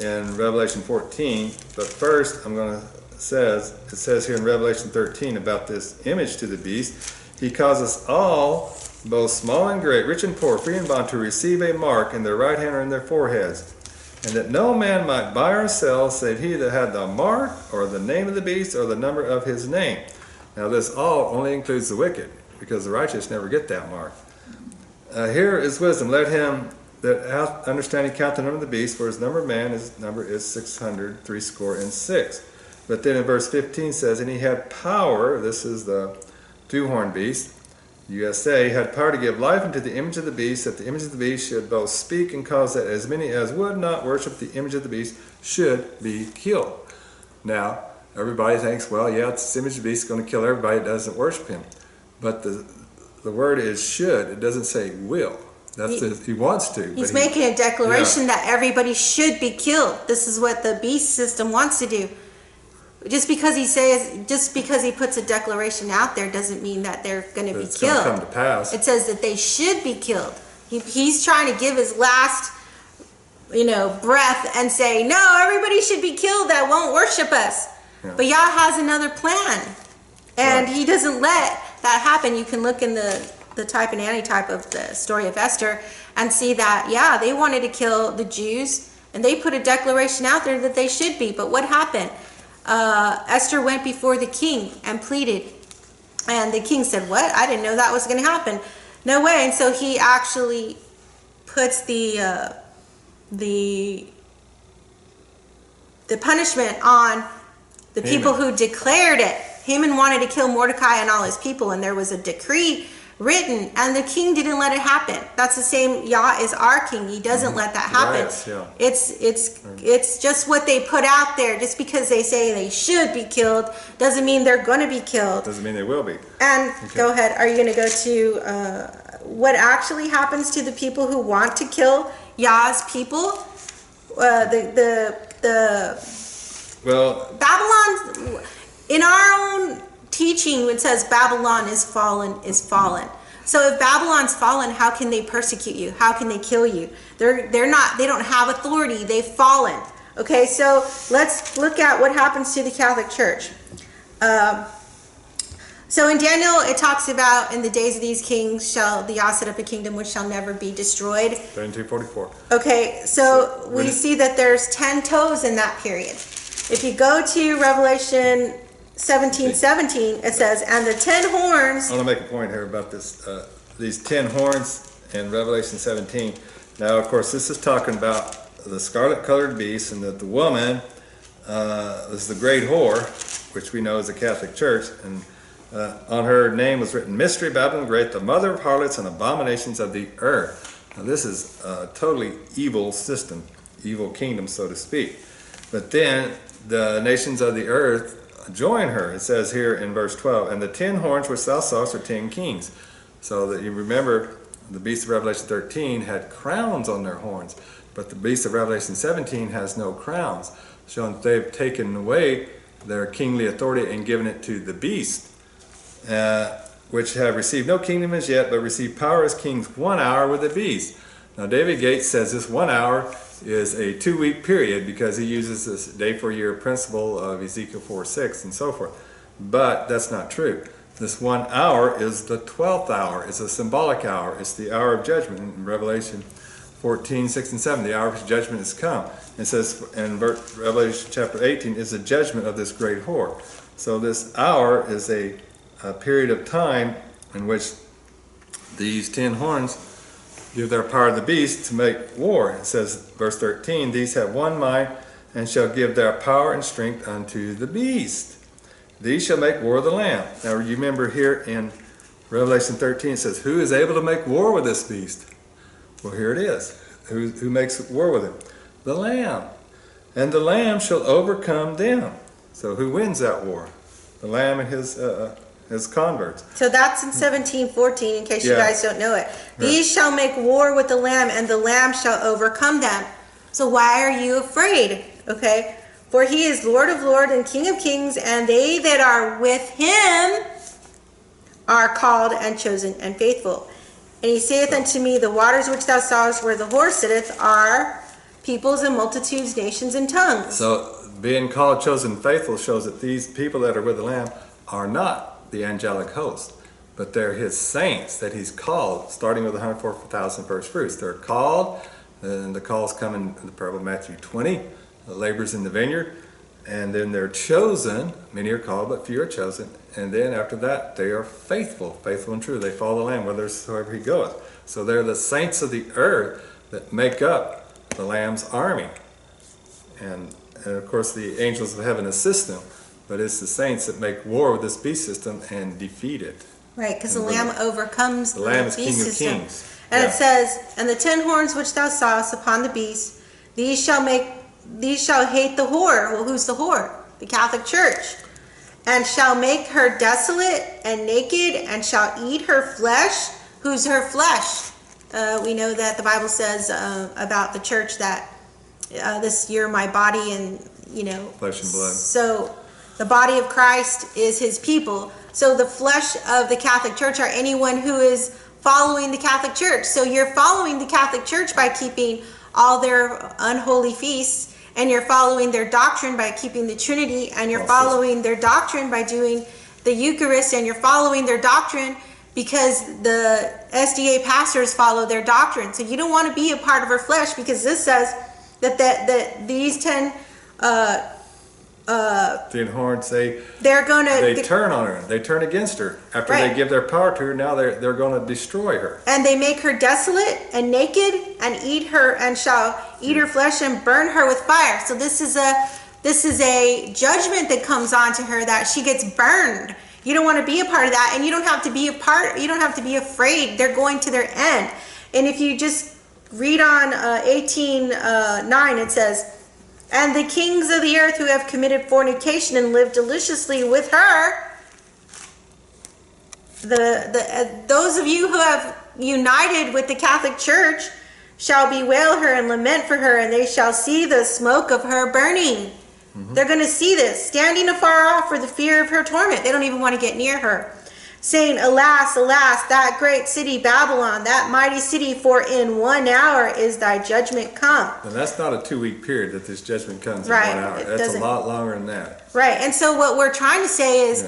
in Revelation 14. But first, it says here in Revelation 13 about this image to the beast. He causes all, both small and great, rich and poor, free and bond, to receive a mark in their right hand or in their foreheads, and that no man might buy or sell save he that had the mark or the name of the beast or the number of his name. Now this all only includes the wicked, because the righteous never get that mark. Here is wisdom. Let him that hath understanding count the number of the beast, for his number of man, his number is 666. But then in verse 15 says, and he had power, this is the two-horned beast, USA, had power to give life unto the image of the beast, that the image of the beast should both speak and cause that as many as would not worship the image of the beast should be killed. Now, everybody thinks, well, yeah, it's the image of the beast is going to kill everybody that doesn't worship him. But the word is should. It doesn't say will. He wants to. He's making a declaration that everybody should be killed. This is what the beast system wants to do. Just because he puts a declaration out there doesn't mean that they're going to be it's killed. Come to pass. It says that they should be killed. He's trying to give his last, breath and say, no, everybody should be killed that won't worship us. Yeah. But Yah has another plan, and He doesn't let that happen. You can look in the type and anti-type of the story of Esther and see that, they wanted to kill the Jews, and they put a declaration out there that they should be. But what happened? Esther went before the king and pleaded, and the king said, what? I didn't know that was going to happen. No way. And so he actually puts the punishment on the people who declared it. Haman wanted to kill Mordecai and all his people, and there was a decree written, and the king didn't let it happen. That's the same. Yah is our king. He doesn't let that happen. Right, yeah. It's just what they put out there. Just because they say they should be killed doesn't mean they're going to be killed. Doesn't mean they will be. And Go ahead. Are you going to go to what actually happens to the people who want to kill Yah's people? Babylon. In our own teaching, it says Babylon is fallen, is fallen. So if Babylon's fallen, how can they persecute you? How can they kill you? They're not. They don't have authority. They've fallen. Okay, so let's look at what happens to the Catholic Church. So in Daniel, it talks about in the days of these kings shall the Yah set up a kingdom which shall never be destroyed. 2244. Okay, so we see that there's 10 toes in that period. If you go to Revelation 17:17, it says, and the 10 horns. I want to make a point here about this. These 10 horns in Revelation 17. Now, of course, this is talking about the scarlet-colored beast, and that the woman is the great whore, which we know is the Catholic Church, and on her name was written, Mystery Babylon the Great, the mother of harlots and abominations of the earth. Now, this is a totally evil system, evil kingdom, so to speak. But then the nations of the earth join her. It says here in verse 12, and the 10 horns which thou sawest are 10 kings. So that you remember the beast of Revelation 13 had crowns on their horns, but the beast of Revelation 17 has no crowns, showing that they've taken away their kingly authority and given it to the beast, which have received no kingdom as yet, but received power as kings 1 hour with the beast. Now David Gates says this 1 hour is a 2-week period because he uses this day for year principle of Ezekiel 4:6 and so forth. But that's not true. This 1 hour is the 12th hour. It's a symbolic hour. It's the hour of judgment in Revelation 14:6 and 7. The hour of judgment has come. It says in Revelation chapter 18 is the judgment of this great whore. So this hour is a period of time in which these 10 horns give their power to the beast to make war. It says, verse 13, these have one mind and shall give their power and strength unto the beast. These shall make war with the Lamb. Now you remember here in Revelation 13 it says, who is able to make war with this beast? Well, here it is. Who makes war with him? The Lamb. And the Lamb shall overcome them. So who wins that war? The Lamb and his converts. So that's in 17:14, in case you guys don't know it. These shall make war with the Lamb, and the Lamb shall overcome them. So why are you afraid? Okay? For he is Lord of lords and King of kings, and they that are with him are called and chosen and faithful. And he saith unto me, the waters which thou sawest where the horse sitteth are peoples and multitudes, nations and tongues. So being called, chosen, faithful shows that these people that are with the Lamb are not the angelic host, but they're his saints that he's called, starting with the 144,000 first fruits. They're called, and the calls come in the parable of Matthew 20, the laborers in the vineyard, and then they're chosen. Many are called, but few are chosen. And then after that, they are faithful and true. They follow the Lamb whithersoever he goeth. So they're the saints of the earth that make up the Lamb's army. And of course, the angels of heaven assist them, but it's the saints that make war with this beast system and defeat it. Right, because the Lamb overcomes the Lamb is beast King of system. Kings. And it says, and the 10 horns which thou sawest upon the beast, these shall hate the whore. Well, who's the whore? The Catholic Church. And shall make her desolate and naked, and shall eat her flesh. Who's her flesh? We know that the Bible says about the church that this year my body and, flesh and blood. So the body of Christ is his people. So the flesh of the Catholic Church are anyone who is following the Catholic Church. So you're following the Catholic Church by keeping all their unholy feasts, and you're following their doctrine by keeping the Trinity, and you're following their doctrine by doing the Eucharist, and you're following their doctrine because the SDA pastors follow their doctrine. So you don't want to be a part of her flesh, because this says that these 10 horns, they turn on her. They turn against her. After they give their power to her, now they're going to destroy her. And they make her desolate and naked, and eat her, and shall eat her flesh and burn her with fire. So this is a judgment that comes onto her, that she gets burned. You don't want to be a part of that, and you don't have to be you don't have to be afraid. They're going to their end. And if you just read on 18:9, it says, and the kings of the earth who have committed fornication and lived deliciously with her, those of you who have united with the Catholic Church shall bewail her and lament for her, and they shall see the smoke of her burning. They're going to see this, standing afar off for the fear of her torment. They don't even want to get near her, saying, alas, alas, that great city Babylon, that mighty city, for in 1 hour is thy judgment come. And that's not a 2-week period that this judgment comes in 1 hour. That's a lot longer than that. Right, and so what we're trying to say is,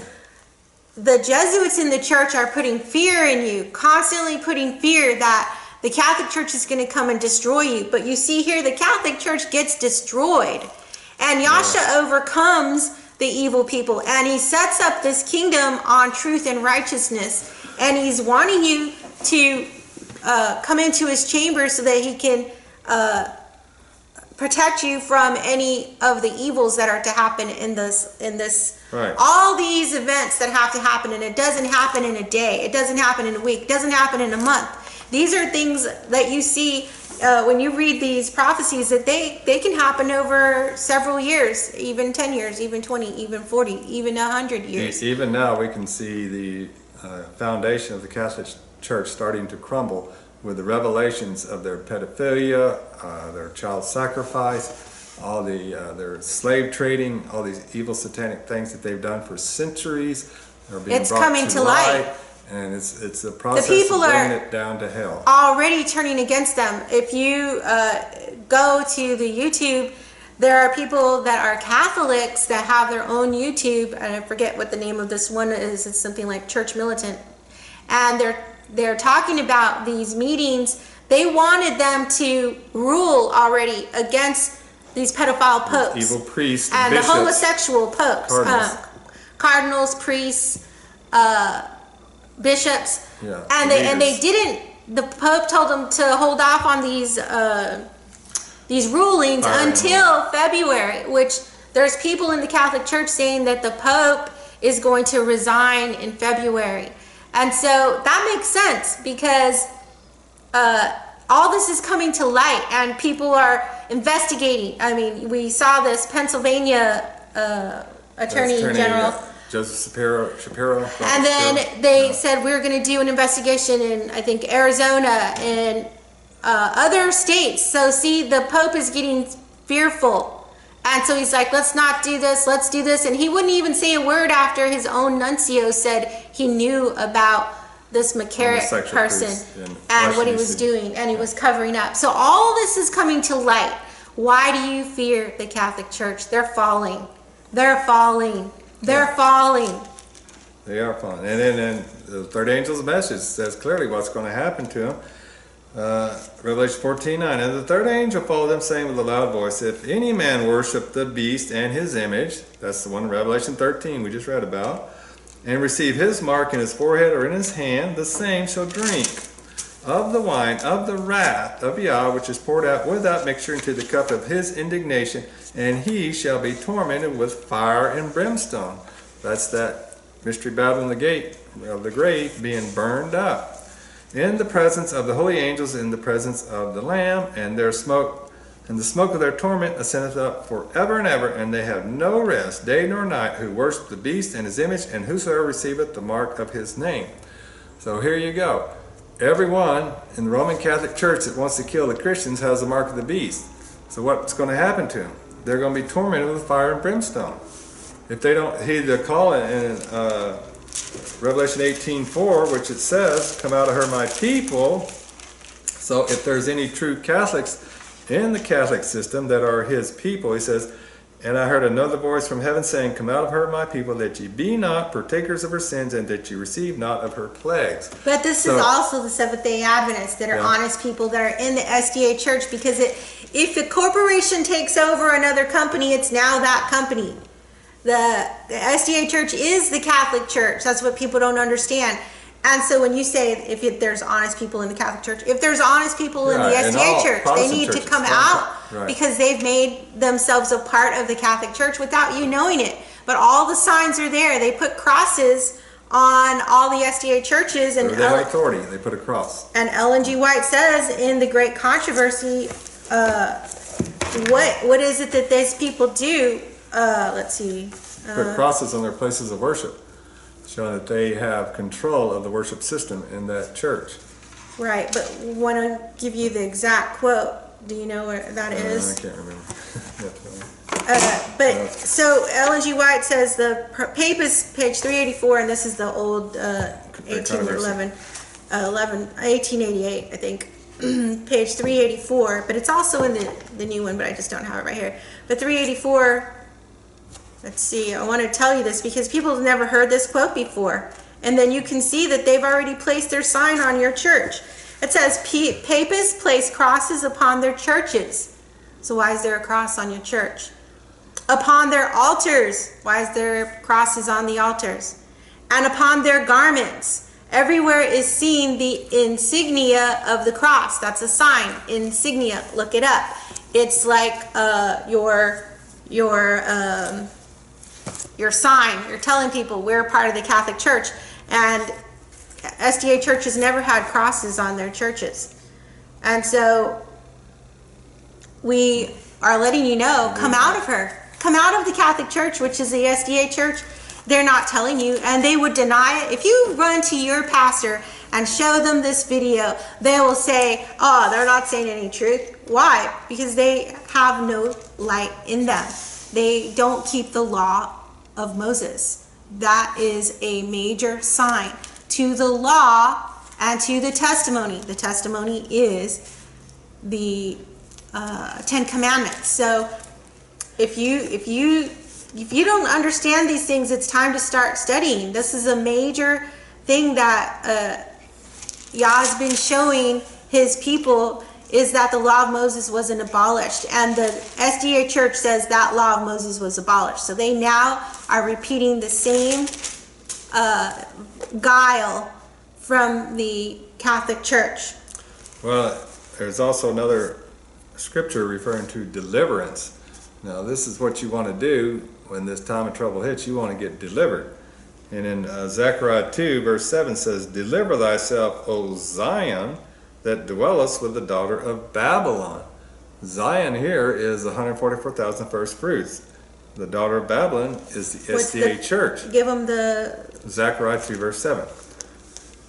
the Jesuits in the church are putting fear in you, constantly putting fear that the Catholic Church is going to come and destroy you. But you see here, the Catholic Church gets destroyed. And Yasha overcomes the evil people, and he sets up this kingdom on truth and righteousness, and he's wanting you to come into his chamber so that he can protect you from any of the evils that are to happen in this right. All these events that have to happen, and it doesn't happen in a day, it doesn't happen in a week, it doesn't happen in a month. These are things that you see when you read these prophecies, that they can happen over several years, even 10 years, even 20, even 40, even 100 years. Even now we can see the foundation of the Catholic Church starting to crumble with the revelations of their pedophilia, their child sacrifice, all their slave trading, all these evil satanic things that they've done for centuries are being It's brought coming to light. and it's a process people of bringing are it down to hell. Already turning against them. If you go to the YouTube, there are people that are Catholics that have their own YouTube, and I forget what the name of this one is. It's something like Church Militant, and they're talking about these meetings. They wanted them to rule already against these pedophile popes, Evil priests, and bishops, the homosexual popes, cardinals, priests, bishops, yeah, and they didn't. The Pope told them to hold off on these rulings until February. Which there's people in the Catholic Church saying that the Pope is going to resign in February, and so that makes sense because all this is coming to light, and people are investigating. I mean, we saw this Pennsylvania Attorney General. Joseph Shapiro. And then they said we're going to do an investigation in, I think, Arizona and other states. So see, the Pope is getting fearful. And so he's like, let's not do this, let's do this. And he wouldn't even say a word after his own nuncio said he knew about this McCarrick person and what he was doing, and he was covering up. So all this is coming to light. Why do you fear the Catholic Church? They're falling. They're falling. They're falling. They are falling. And then the third angel's message says clearly what's going to happen to them. Revelation 14:9. And the third angel followed them, saying with a loud voice, if any man worship the beast and his image, that's the one in Revelation 13 we just read about, and receive his mark in his forehead or in his hand, the same shall drink of the wine of the wrath of Yah, which is poured out without mixture into the cup of his indignation, and he shall be tormented with fire and brimstone. That's that mystery battle in the gate of the grave being burned up. In the presence of the holy angels, in the presence of the Lamb, and their smoke, and the smoke of their torment ascendeth up forever and ever, and they have no rest, day nor night, who worship the beast and his image, and whosoever receiveth the mark of his name. So here you go. Everyone in the Roman Catholic Church that wants to kill the Christians has the mark of the beast. So what's going to happen to them? They're going to be tormented with fire and brimstone. If they don't heed the call in Revelation 18:4, which it says, come out of her my people. So if there's any true Catholics in the Catholic system that are his people, he says, and I heard another voice from heaven saying, come out of her my people, that ye be not partakers of her sins, and that ye receive not of her plagues. But this is also the Seventh-day Adventists that are honest people that are in the SDA Church, because if a corporation takes over another company, it's now that company. The SDA Church is the Catholic Church. That's what people don't understand. And so when you say if there's honest people in the Catholic Church, if there's honest people in the SDA Church, they need to come out because they've made themselves a part of the Catholic Church without you knowing it. But all the signs are there. They put crosses on all the SDA churches. And they have authority. They put a cross. And Ellen G. White says in The Great Controversy, what is it that these people do? Let's see. Put crosses on their places of worship, showing that they have control of the worship system in that church. Right, but want to give you the exact quote. Do you know where that is? I can't remember. So Ellen G. White says the Papist, page 384, and this is the old 1888, I think, page 384. But it's also in the new one, but I just don't have it right here. But 384. Let's see, I want to tell you this because people have never heard this quote before. And then you can see that they've already placed their sign on your church. It says, Papists place crosses upon their churches. So why is there a cross on your church? Upon their altars. Why is there crosses on the altars? And upon their garments. Everywhere is seen the insignia of the cross. That's a sign, insignia, look it up. It's like your sign. You're telling people we're part of the Catholic Church, and SDA churches never had crosses on their churches. And so we are letting you know, come out of her. Come out of the Catholic Church, which is the SDA Church. They're not telling you, and they would deny it. If you run to your pastor and show them this video, they will say, oh, they're not saying any truth. Why? Because they have no light in them. They don't keep the law of Moses. That is a major sign to the law and to the testimony. The testimony is the 10 Commandments. So if you don't understand these things, it's time to start studying. This is a major thing that Yah has been showing his people, is that the law of Moses wasn't abolished. And the SDA church says that law of Moses was abolished. So they now are repeating the same guile from the Catholic Church. Well, there's also another scripture referring to deliverance. Now, this is what you want to do when this time of trouble hits. You want to get delivered. And in Zechariah 2, verse 7 says, "Deliver thyself, O Zion, that dwellest with the daughter of Babylon." Zion here is 144,000 first fruits. The daughter of Babylon is the SDA church. Give them the... Zechariah 2, verse 7.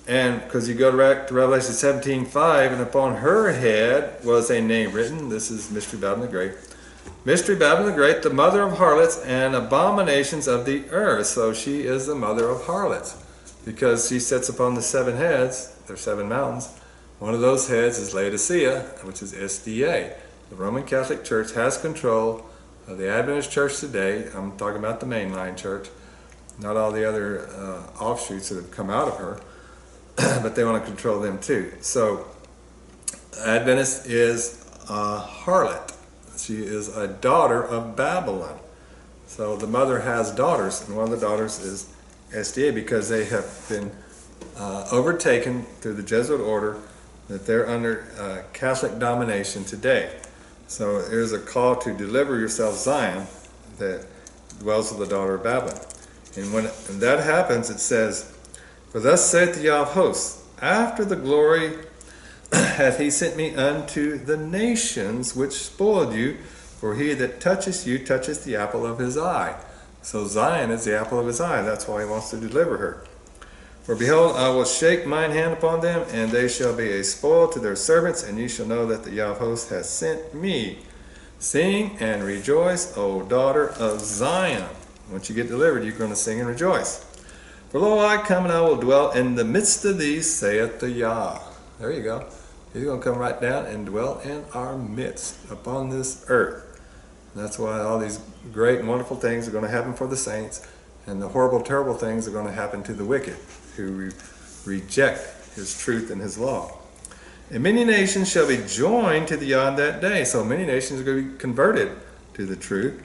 And because you go back to Revelation 17:5, and upon her head was a name written. This is Mystery Babylon the Great. Mystery Babylon the Great, the mother of harlots and abominations of the earth. So she is the mother of harlots, because she sits upon the 7 heads. There's 7 mountains. One of those heads is Laodicea, which is SDA. The Roman Catholic Church has control of the Adventist Church today. I'm talking about the mainline church, not all the other offshoots that have come out of her, but they want to control them too. So Adventist is a harlot. She is a daughter of Babylon. So the mother has daughters, and one of the daughters is SDA, because they have been overtaken through the Jesuit order, that they're under Catholic domination today. So there's a call to deliver yourself, Zion, that dwells with the daughter of Babylon. And when that happens, it says, "For thus saith the Yah of hosts, after the glory hath he sent me unto the nations which spoiled you, for he that toucheth you toucheth the apple of his eye." So Zion is the apple of his eye. That's why he wants to deliver her. "For behold, I will shake mine hand upon them, and they shall be a spoil to their servants, and ye shall know that the Yah of hosts hath sent me. Sing and rejoice, O daughter of Zion." Once you get delivered, you're going to sing and rejoice. "For lo, I come, and I will dwell in the midst of thee, saith the Yah." There you go. He's going to come right down and dwell in our midst upon this earth. And that's why all these great and wonderful things are going to happen for the saints, and the horrible, terrible things are going to happen to the wicked who reject his truth and his law. "And many nations shall be joined to the Yah in that day." So many nations are going to be converted to the truth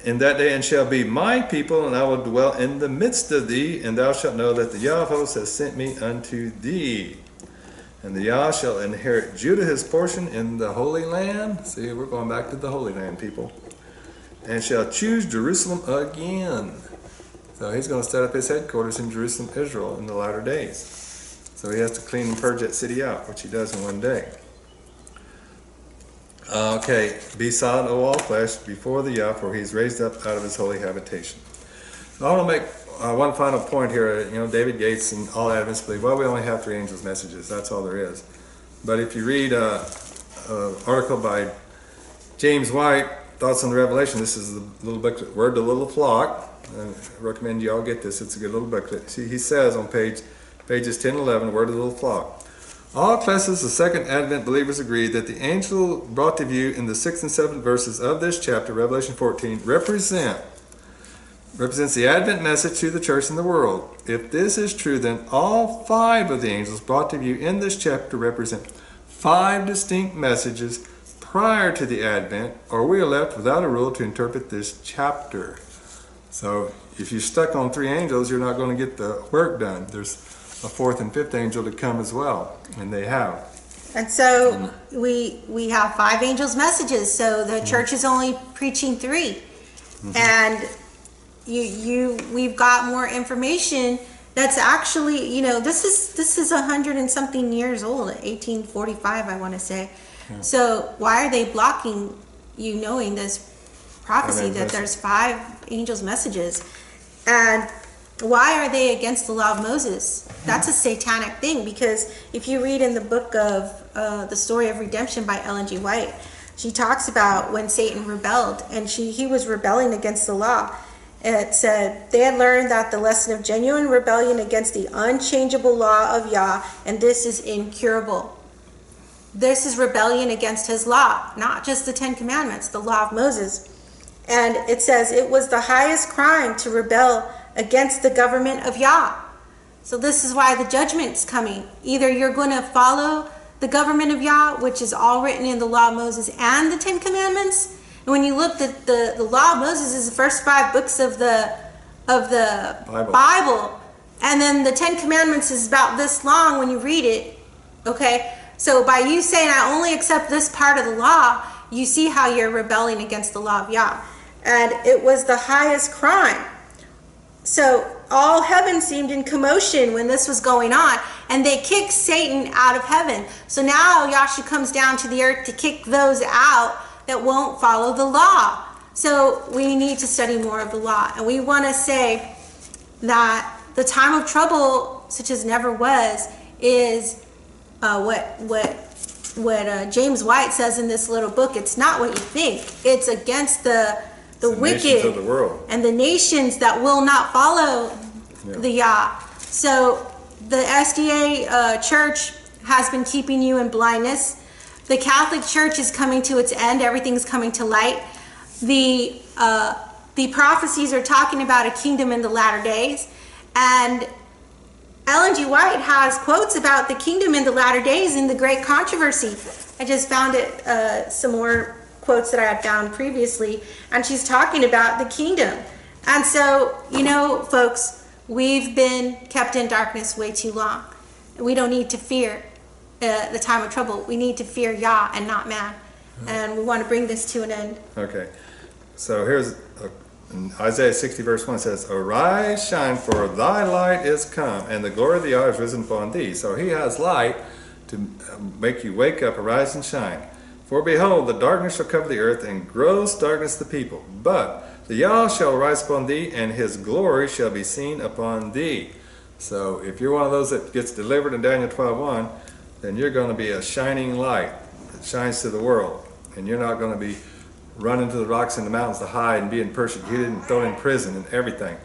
in that day, "and shall be my people, and I will dwell in the midst of thee, and thou shalt know that the Yah of hosts has sent me unto thee. And the Yah shall inherit Judah his portion in the Holy Land." See, we're going back to the Holy Land, people. "And shall choose Jerusalem again." So he's going to set up his headquarters in Jerusalem, Israel, in the latter days. So he has to clean and purge that city out, which he does in one day. Okay, "Be silent, O all flesh, before the Yah, for he is raised up out of his holy habitation." So I want to make one final point here. You know, David Gates and all Adventists believe, well, we only have 3 angels' messages. That's all there is. But if you read an article by James White, Thoughts on the Revelation, this is the little booklet, Word to Little Flock. I recommend you all get this. It's a good little booklet. See, he says on pages 10 and 11, Word to the Little Flock, "All classes of Second Advent believers agree that the angel brought to view in the 6th and 7th verses of this chapter, Revelation 14, represents the Advent message to the church and the world. If this is true, then all 5 of the angels brought to view in this chapter represent 5 distinct messages prior to the Advent, or we are left without a rule to interpret this chapter." So if you're stuck on 3 angels, you're not going to get the work done. There's a 4th and 5th angel to come as well, and they have. And so we have 5 angels' messages. So the church is only preaching 3, and we've got more information that's actually, you know, this is 100 and something years old, 1845, I want to say. Yeah. So why are they blocking you knowing this prophecy that there's 5 angels' messages? And Why are they against the law of Moses? That's a satanic thing, because if you read in the book of The Story of Redemption by Ellen G. White, she talks about when Satan rebelled, and he was rebelling against the law. It said, they had learned that the lesson of genuine rebellion against the unchangeable law of Yah, and this is incurable. This is rebellion against his law, not just the 10 Commandments, the law of Moses. And it says it was the highest crime to rebel against the government of Yah. So this is why the judgment's coming. Either you're going to follow the government of Yah, which is all written in the law of Moses and the 10 Commandments. And when you look at the law of Moses is the first 5 books of the Bible. And then the 10 Commandments is about this long when you read it. Okay? So by you saying I only accept this part of the law, you see how you're rebelling against the law of Yah. And it was the highest crime. So all heaven seemed in commotion when this was going on, and they kicked Satan out of heaven. So now Yahshua comes down to the earth to kick those out that won't follow the law. So we need to study more of the law. And we want to say that the time of trouble, such as never was, is what James White says in this little book. It's not what you think. It's against the wicked of the world and the nations that will not follow the Yah. So the SDA church has been keeping you in blindness. The Catholic Church is coming to its end. Everything's coming to light. The prophecies are talking about a kingdom in the latter days. And Ellen G. White has quotes about the kingdom in the latter days in the Great Controversy. I just found it some more quotes that I had found previously, and she's talking about the kingdom. And so, you know, folks, we've been kept in darkness way too long. We don't need to fear the time of trouble. We need to fear Yah and not man. And we want to bring this to an end. Okay, so here's Isaiah 60 verse 1 says, arise, shine, for thy light is come, and the glory of the Yah is risen upon thee. So he has light to make you wake up, arise and shine. For behold, the darkness shall cover the earth, and gross darkness the people. But the Yah shall rise upon thee, and his glory shall be seen upon thee. So if you're one of those that gets delivered in Daniel 12:1, then you're going to be a shining light that shines to the world. And you're not going to be running to the rocks and the mountains to hide and being persecuted and thrown in prison and everything.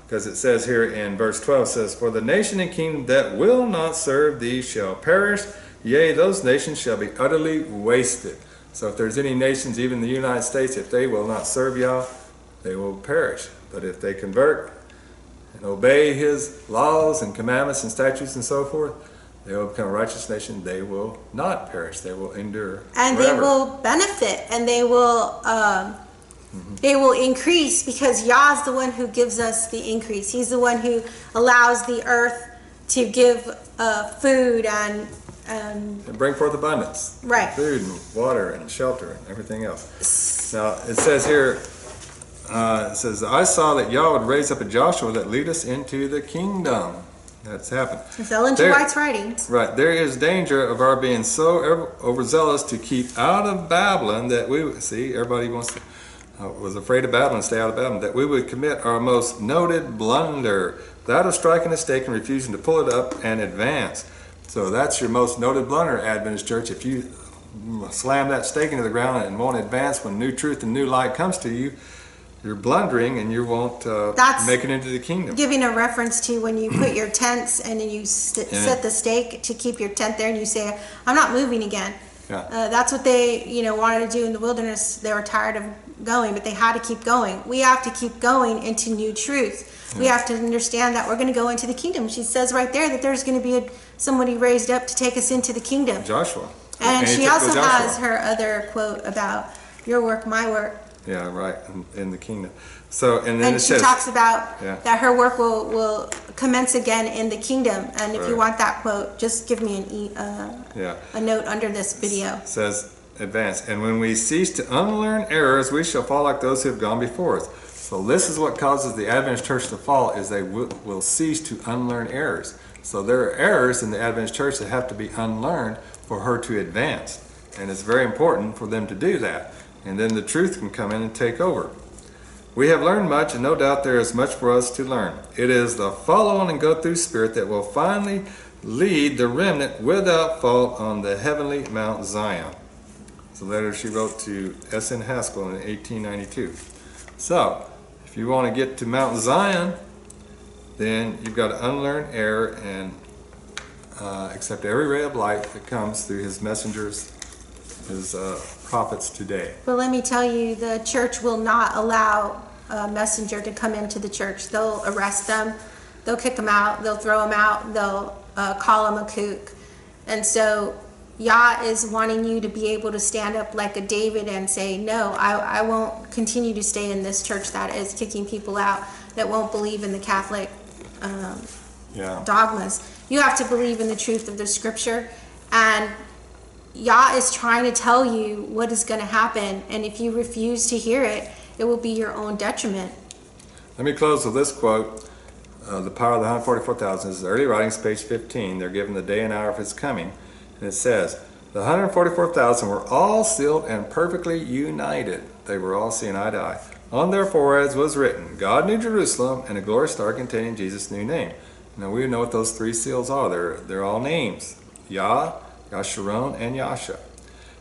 Because it says here in verse 12, says, for the nation and kingdom that will not serve thee shall perish. Yea, those nations shall be utterly wasted. So if there's any nations, even the United States, if they will not serve Yah, they will perish. But if they convert and obey his laws and commandments and statutes and so forth, they will become a righteous nation. They will not perish. They will endure and forever. They will benefit, and they will increase, because Yah is the one who gives us the increase. He's the one who allows the earth to give food and bring forth abundance. Right. Food and water and shelter and everything else. Now it says here, it says, I saw that Yah would raise up a Joshua that lead us into the kingdom. That's happened. It's Ellen G. White's writings. Right. There is danger of our being so overzealous to keep out of Babylon that we, see, everybody wants to, was afraid of Babylon, stay out of Babylon, that we would commit our most noted blunder, that of striking a stake and refusing to pull it up and advance. So that's your most noted blunder, Adventist Church. If you slam that stake into the ground and won't advance when new truth and new light comes to you, you're blundering and you won't make it into the kingdom. Giving a reference to when you put your tents and then you set the stake to keep your tent there, and you say, I'm not moving again. Yeah. That's what they wanted to do in the wilderness. They were tired of going, but they had to keep going. We have to keep going into new truth. We have to understand that we're going to go into the kingdom. She says right there that there's going to be somebody raised up to take us into the kingdom. Joshua. And she also has her other quote about your work, my work. Yeah, right, in the kingdom. So, and then she says, talks about that her work will commence again in the kingdom. And if you want that quote, just give me a note under this video. It says, advance. And when we cease to unlearn errors, we shall fall like those who have gone before us. So this is what causes the Adventist church to fall, is they will cease to unlearn errors. So there are errors in the Adventist church that have to be unlearned for her to advance. And it's very important for them to do that. And then the truth can come in and take over. We have learned much, and no doubt there is much for us to learn. It is the follow on and go through spirit that will finally lead the remnant without fault on the heavenly Mount Zion. It's a letter she wrote to S.N. Haskell in 1892. So, if you want to get to Mount Zion, then you've got to unlearn error and accept every ray of light that comes through his messengers, his prophets today. But let me tell you, the church will not allow a messenger to come into the church. They'll arrest them, they'll kick them out, they'll throw them out, they'll call them a kook. And so Yah is wanting you to be able to stand up like a David and say, no, I won't continue to stay in this church that is kicking people out, that won't believe in the Catholic dogmas. You have to believe in the truth of the scripture, and Yah is trying to tell you what is going to happen, and if you refuse to hear it, it will be your own detriment. Let me close with this quote. The power of the 144,000 this is early writings, page 15. They're given the day and hour of his coming. And it says, the 144,000 were all sealed and perfectly united. They were all seeing eye to eye. On their foreheads was written, God New Jerusalem, and a glorious star containing Jesus' new name. Now we know what those three seals are. They're all names. Yah, Yasharon, and Yasha.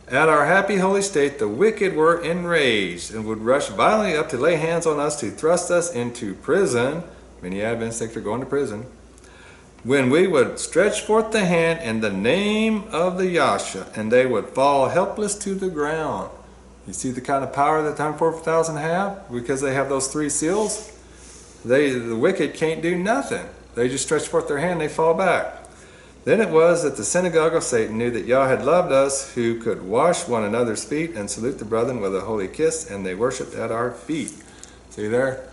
At our happy holy state, the wicked were enraged and would rush violently up to lay hands on us to thrust us into prison. Many Adventists think they're going to prison. When we would stretch forth the hand in the name of the Yasha, and they would fall helpless to the ground. You see the kind of power that the 144,000 have? Because they have those three seals? The wicked can't do nothing. They just stretch forth their hand, they fall back. Then it was that the synagogue of Satan knew that Yah had loved us, who could wash one another's feet and salute the brethren with a holy kiss, and they worshipped at our feet. See there?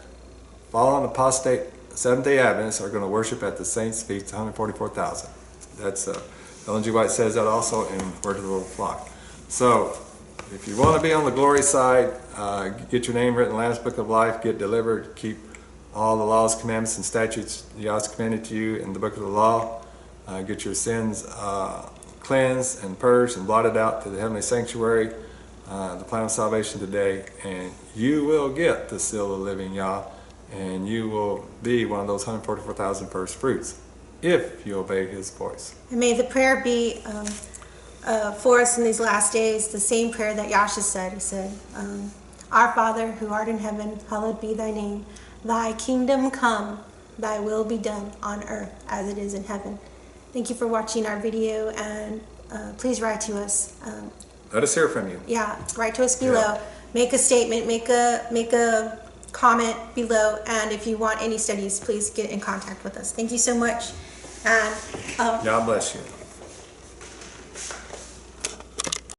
Fallen apostate Seventh-day Adventists are going to worship at the saints' feet, 144,000. That's Ellen G. White says that also in Word of the Little Flock. So, if you want to be on the glory side, get your name written in the Lamb's Book of Life, get delivered, keep all the laws, commandments, and statutes Yah's commanded to you in the Book of the Law. Get your sins cleansed and purged and blotted out to the heavenly sanctuary, the plan of salvation today, and you will get the seal of the living Yah, and you will be one of those 144,000 first fruits if you obey his voice. And may the prayer be for us in these last days, the same prayer that Yasha said. He said, Our Father, who art in heaven, hallowed be thy name. Thy kingdom come, thy will be done on earth as it is in heaven. Thank you for watching our video, and please write to us. Let us hear from you. Yeah, write to us below. Yeah. Make a statement, make a comment below, and if you want any studies, please get in contact with us. Thank you so much. And God bless you.